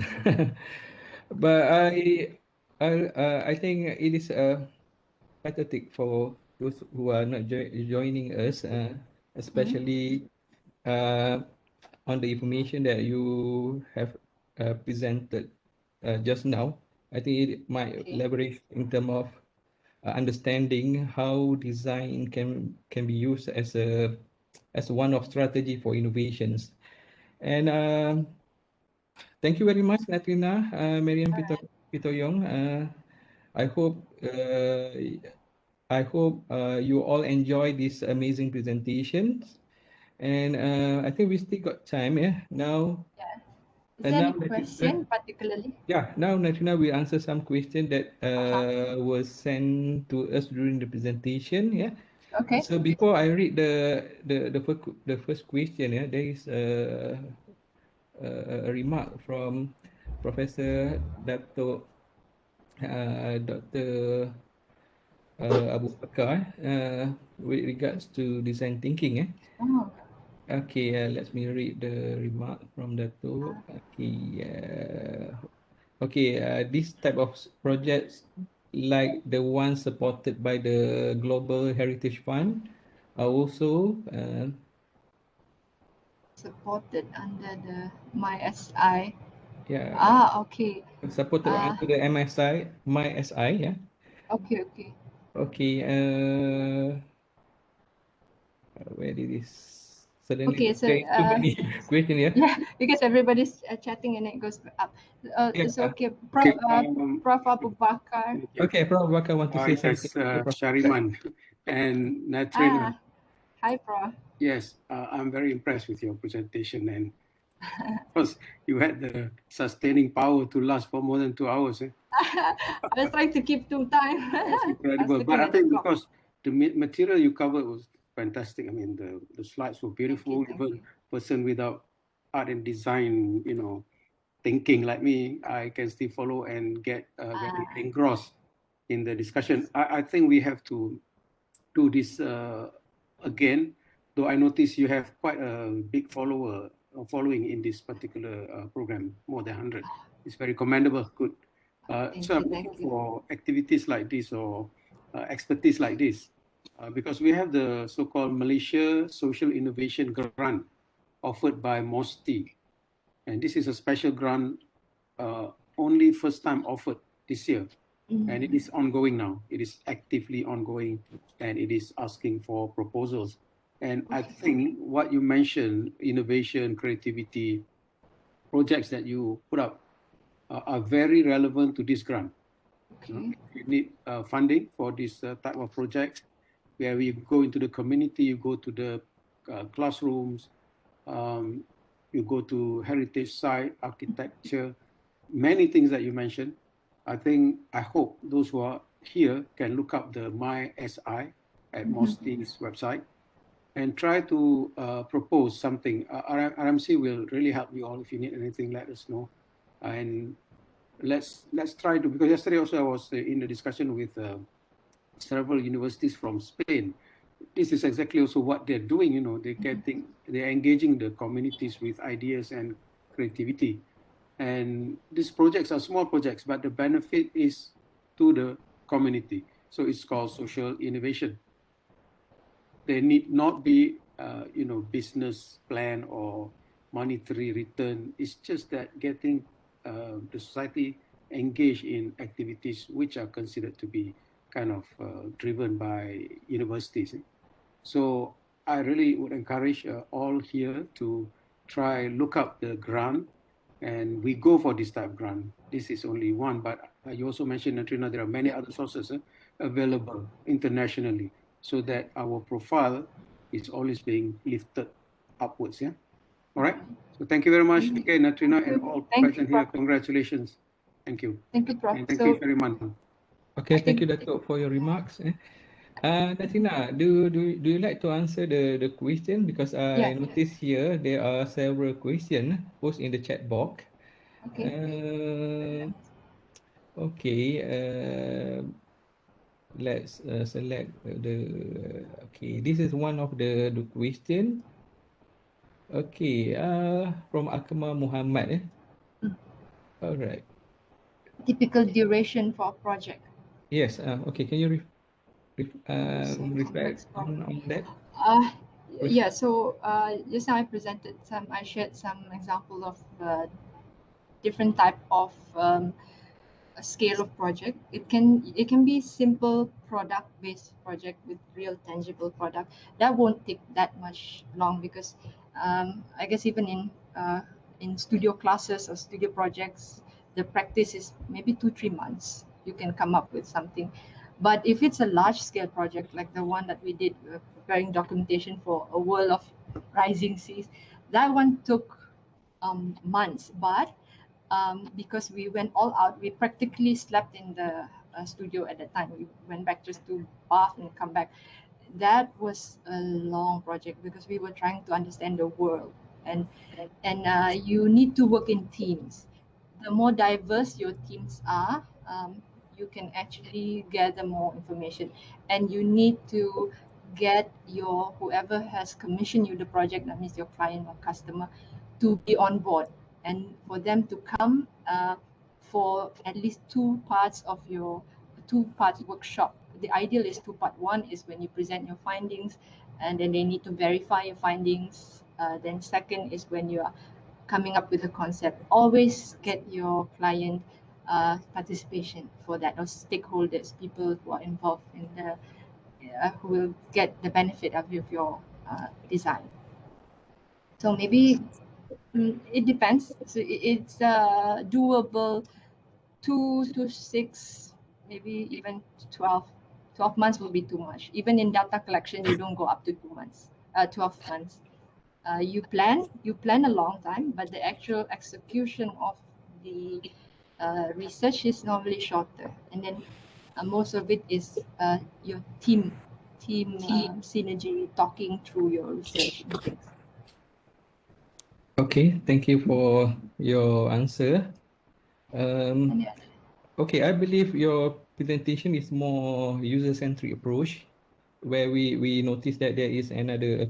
But I think it is pathetic for those who are not joining us, especially on the information that you have presented just now. I think it might Okay. leverage in terms of understanding how design can be used as one of strategy for innovations. And thank you very much, Natrina, Mariane, All right. Toyong. I hope uh, you all enjoy this amazing presentations. And I think we still got time. Yeah. Now, Yeah. Is and there now any Natrina, question particularly? yeah. Now Natrina will answer some question that Uh-huh. was sent to us during the presentation. Yeah. Okay. So before I read the first question, yeah, there is a remark from Professor Dr. Abu Bakar with regards to design thinking. Oh, Okay, let me read the remark from Dato. Okay, this type of projects like the one supported by the Global Heritage Fund are also supported under the MySI. yeah, Ah, okay. supported Uh, under the MSI, MySI, yeah. okay, okay. Okay, where it is Okay, suddenly so there is too many questions here. yeah, because everybody's chatting and it goes up. So Yeah. okay, Okay, Prof. Abu Bakar. thank you. Okay, Prof. Bakar want to say something. Yes, Shahriman and Natrina. Ah, hi, Prof. Yes, I'm very impressed with your presentation, and of course, you had the sustaining power to last for more than 2 hours. I was trying to keep to time. That's I was incredible. But looking I at the think clock. because the material you covered was fantastic. I mean, the slides were Thank you, beautiful. thank Even you. person without art and design, thinking like me, I can still follow and get very Ah, engrossed in the discussion. yes. I think we have to do this again, though I notice you have quite a big following in this particular program, more than 100. It's very commendable, good. Thank So you, I'm thank looking you. for activities like this or expertise like this, because we have the so-called Malaysia Social Innovation Grant offered by MOSTI. And this is a special grant only first time offered this year. And it is ongoing now. It is actively ongoing and it is asking for proposals. And I Okay, think what you mentioned, innovation, creativity, projects that you put up are very relevant to this grant. okay. If you need funding for this type of project, where we go into the community, you go to the classrooms, um, you go to heritage site, architecture, many things that you mentioned. I hope those who are here can look up the MySI at Mm-hmm. MOSTI's website and try to propose something. RMC will really help you all. If you need anything, let us know. And let's try to, because yesterday also I was in the discussion with several universities from Spain. This is exactly also what they're doing. You know, they're engaging the communities with ideas and creativity. And these projects are small projects, but the benefit is to the community. So it's called social innovation. There need not be, business plan or monetary return. It's just that getting the society engaged in activities which are considered to be kind of driven by universities. So I really would encourage all here to try look up the grant, and we go for this type of grant. This is only one, but you also mentioned, Natrina, there are many other sources available internationally, so that our profile is always being lifted upwards. Yeah. All right. So thank you very much, okay, Natrina, and all present here. Congratulations. Thank you. Thank you, Prof. And thank you, Shahriman. Okay, thank you, Datuk, for your remarks. Natrina, do you like to answer the question? Because I notice here there are several questions posted in the chat box. Okay. Okay. Let's select okay. This is one of the question. Okay. From Akmal Muhammad. All right. Typical duration for a project. Yes. Okay. Can you reflect on that? Yeah. So just now I shared some example of different type of a scale of project. It can be simple product based project with real tangible product. That won't take that much long, because I guess even in studio classes or studio projects, the practice is maybe 2-3 months. You can come up with something. But if it's a large scale project like the one that we did, preparing documentation for a world of rising seas, that one took months. But because we went all out, we practically slept in the studio at that time. We went back just to bath and come back. That was a long project because we were trying to understand the world, and you need to work in teams. The more diverse your teams are, you can actually gather more information, and you need to get your whoever has commissioned you the project, that means your client or customer, to be on board, and for them to come for at least two-part workshop. The ideal is two-part. One is when you present your findings, and then they need to verify your findings. Then second is when you are coming up with a concept. Always get your client participation for that, or stakeholders, people who are involved in the who will get the benefit of your design. So maybe it depends. So it's doable 2 to 6, maybe even 12. 12 months will be too much. Even in data collection, you don't go up to 2 months, 12 months. You plan a long time, but the actual execution of the research is normally shorter. And then most of it is your team synergy, talking through your research and things. Okay, thank you for your answer. Okay, I believe your presentation is more user-centric approach, where we notice that there is another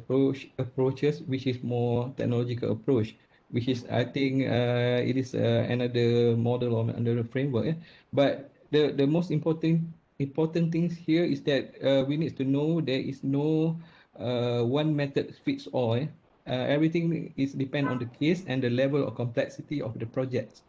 approaches which is more technological approach, which is, I think, it is another model or another framework. But the most important things here is that we need to know there is no one method fits all. Everything is depend on the case and the level of complexity of the project.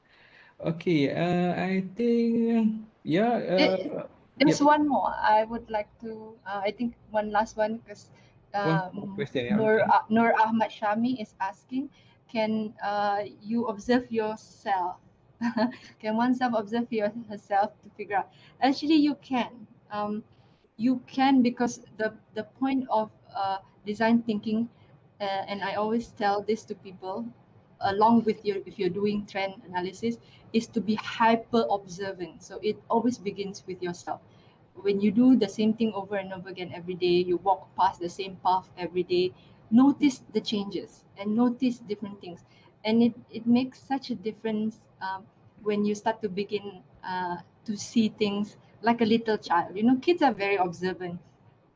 Okay, I think, There's one more I would like to, I think one last one, because one more question. Okay. Nur Ahmad Shami is asking, can you observe yourself? Can oneself observe herself to figure out? Actually, you can. You can, because the point of design thinking, and I always tell this to people, along with if you're doing trend analysis, is to be hyper observant. So it always begins with yourself. when you do the same thing over and over again every day, you walk past the same path every day, notice the changes and notice different things. And it makes such a difference when you start to begin to see things like a little child. You know, kids are very observant.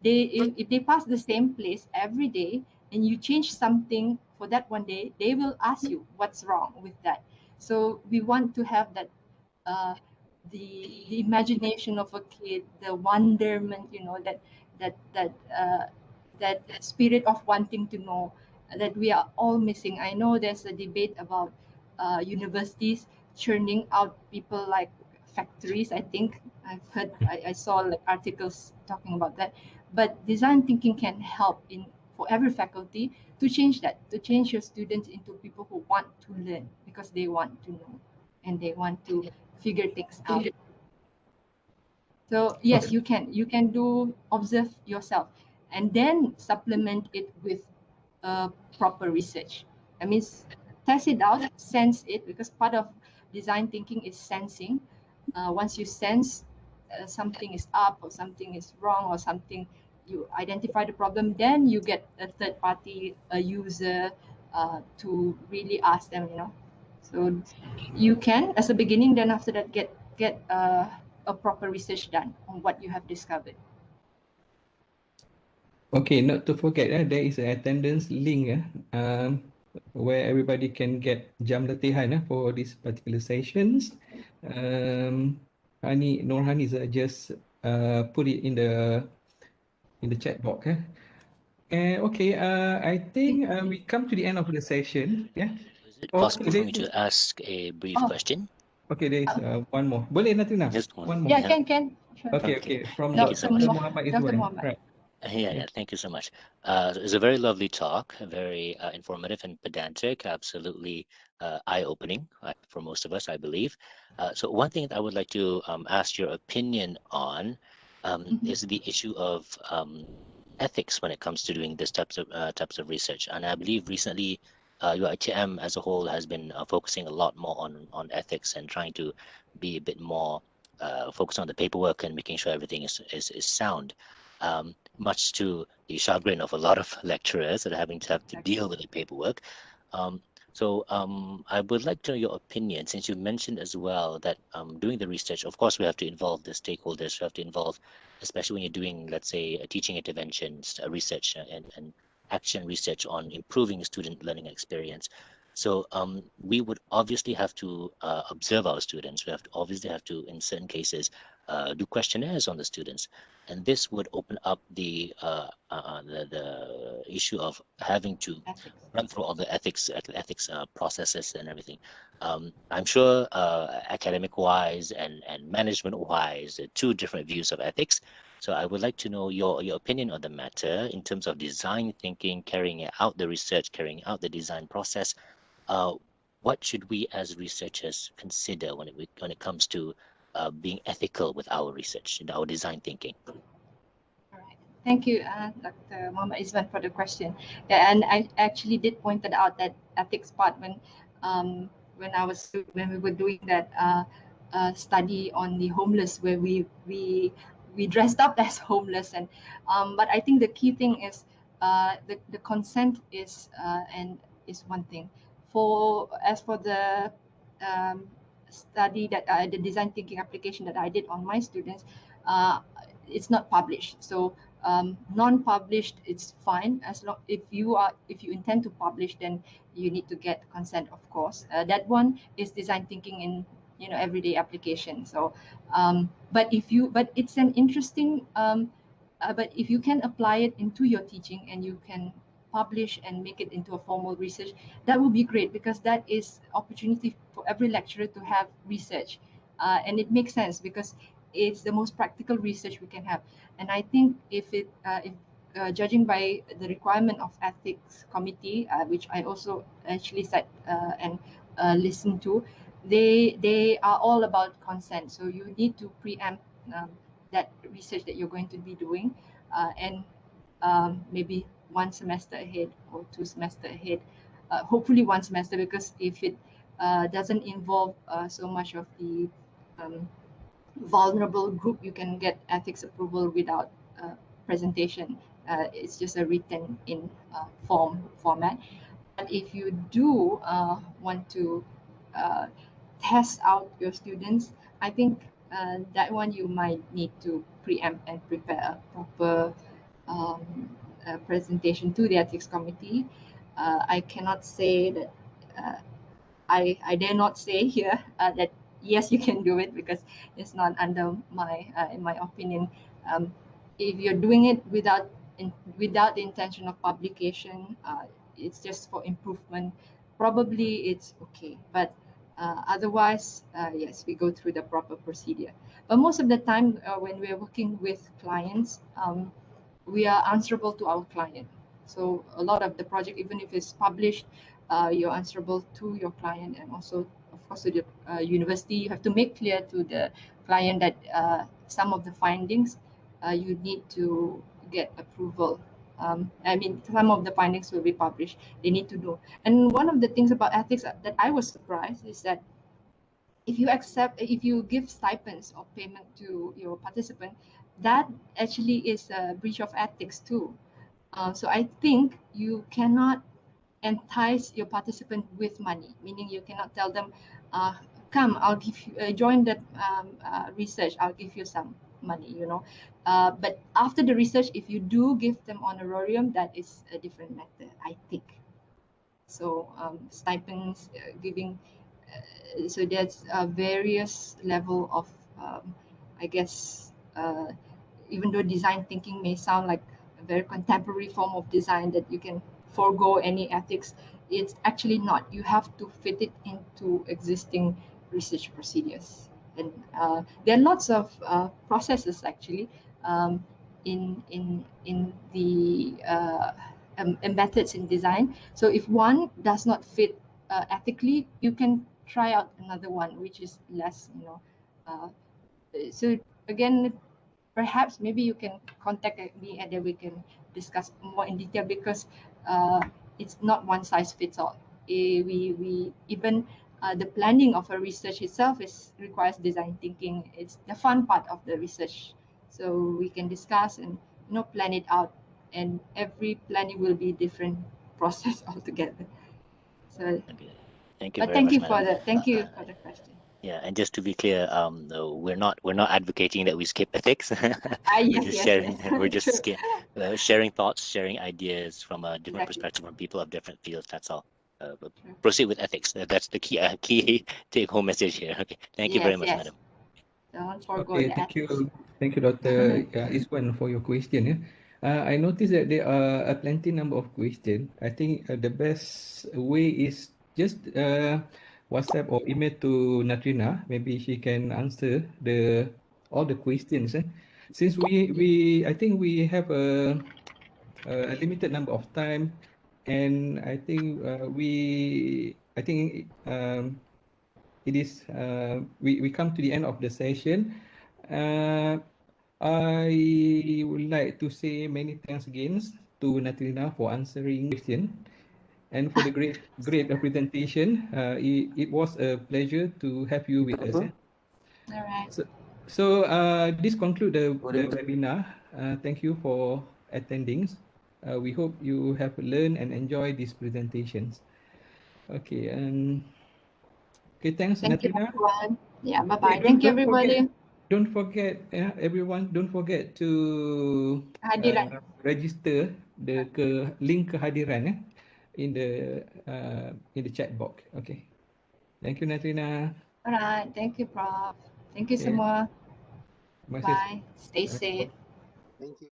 If they pass the same place every day and you change something for that one day, they will ask you what's wrong with that. So we want to have that uh, the imagination of a kid, the wonderment, you know, that spirit of wanting to know that we are all missing. I know there's a debate about universities churning out people like factories. I think I've heard, I saw like articles talking about that. But design thinking can help in for every faculty to change that, to change your students into people who want to learn because they want to know and they want to figure things out. So yes, Okay. you can do observe yourself and then supplement it with proper research. I mean, test it out, sense it, because part of design thinking is sensing. Once you sense something is up or something is wrong or something, you identify the problem, then you get a third party, a user, to really ask them, you know. So you can, as a beginning, then after that, get a proper research done on what you have discovered. Okay, not to forget, there is an attendance link where everybody can get jam latihan for these particular sessions. Nurhani just put it in the chat box. Okay, I think we come to the end of the session. Yeah. Is it Oh, possible for me to ask a brief Oh, question? okay, there is one more. Boleh, Natrina? Just one. One more. yeah, Yeah. can. Sure. Okay, Okay. from Thank you so much. Dr. Muhammad Dr. Izwan. Muhammad. Right. Yeah, thank you so much. It's a very lovely talk, very informative and pedantic, absolutely eye-opening for most of us, I believe. So one thing that I would like to ask your opinion on is the issue of ethics when it comes to doing this types of research. And I believe recently your ITM as a whole has been focusing a lot more on ethics and trying to be a bit more focused on the paperwork and making sure everything is sound. Much to the chagrin of a lot of lecturers that are having to deal with the paperwork. I would like to know your opinion, since you mentioned as well that doing the research, of course, we have to involve the stakeholders, we have to involve, especially when you're doing, let's say, a teaching interventions, research and action research on improving student learning experience. So we would obviously have to observe our students. We obviously have to, in certain cases, do questionnaires on the students. And this would open up the issue of having to run through all the ethics processes and everything. I'm sure academic-wise and management-wise, two different views of ethics. So I would like to know your opinion on the matter in terms of design thinking, carrying out the research, carrying out the design process. What should we as researchers consider when it comes to being ethical with our research and our design thinking? All right. Thank you, Dr. Muhammad Izwan, for the question. Yeah, and I actually did point it out that ethics part when we were doing that study on the homeless, where we dressed up as homeless, and but I think the key thing is the consent is one thing. As for the study that the design thinking application that I did on my students, uh, it's not published. So non-published, it's fine as long if you intend to publish, then you need to get consent, of course. That one is design thinking in everyday application. So but it's an interesting but if you can apply it into your teaching and you can publish and make it into a formal research, that would be great, because that is opportunity for every lecturer to have research. And it makes sense because it's the most practical research we can have. And I think if judging by the requirement of ethics committee, which I also actually sat and listened to, they are all about consent. So you need to preempt that research that you're going to be doing, and maybe one semester ahead or two semester ahead, hopefully one semester, because if it doesn't involve so much of the um, vulnerable group, you can get ethics approval without presentation. It's just a written in format. But if you do want to test out your students, I think that one you might need to preempt and prepare a proper presentation to the ethics committee. I cannot say that I dare not say here that yes, you can do it, because it's not under my in my opinion. If you're doing it without the intention of publication, it's just for improvement, probably it's okay. But otherwise, yes, we go through the proper procedure. But most of the time, when we're working with clients, we are answerable to our client. So a lot of the project, even if it's published, you're answerable to your client, and also, of course, to the university. You have to make clear to the client that some of the findings you need to get approval. I mean, some of the findings will be published. They need to know. And one of the things about ethics that I was surprised is that if you give stipends or payment to your participant, that actually is a breach of ethics too. So I think you cannot entice your participant with money, meaning you cannot tell them, come, I'll give you, join the research, I'll give you some money, you know. But after the research, if you do give them honorarium, that is a different matter, I think. So stipends, giving, so there's various level of, I guess, even though design thinking may sound like a very contemporary form of design that you can forego any ethics, it's actually not. You have to fit it into existing research procedures. And there are lots of processes actually in the methods in design. So if one does not fit ethically, you can try out another one which is less, you know. So again, perhaps maybe you can contact me and then we can discuss more in detail, because it's not one size fits all. We even the planning of a research itself requires design thinking. It's the fun part of the research, so we can discuss and plan it out, and every planning will be different process altogether. So, Okay. Thank you but very much, madam. thank you for the question. Yeah, and just to be clear, no, we're not advocating that we skip ethics. Yes, We're just True. sharing thoughts, sharing ideas from a different Exactly. perspective from people of different fields. That's all. But True. proceed with ethics. That's the key take home message here. Okay, thank you very much, madam. Don't forget Okay, the thank ethics. you. Thank you, Dr. Iswan, for your question. Yeah. I noticed that there are a plenty number of questions. I think the best way is just WhatsApp or email to Natrina. Maybe she can answer all the questions. Since I think we have a limited number of time, and I think it is we come to the end of the session. Uh, I would like to say many thanks again to Natrina for answering question and for the great presentation. It was a pleasure to have you with us. All right. So this concludes the webinar. Thank you for attending. We hope you have learned and enjoyed these presentations. Okay, thanks, Thank you, Natrina. everyone. Yeah, Hey, bye-bye. Thank you, everybody. Don't forget, everyone, don't forget to Hadiran. register the link kehadiran in the chat box. Okay. Thank you, Natrina. All right. Thank you, Prof. Thank you Okay. semua. Terima kasih. Bye. Stay safe. Thank you.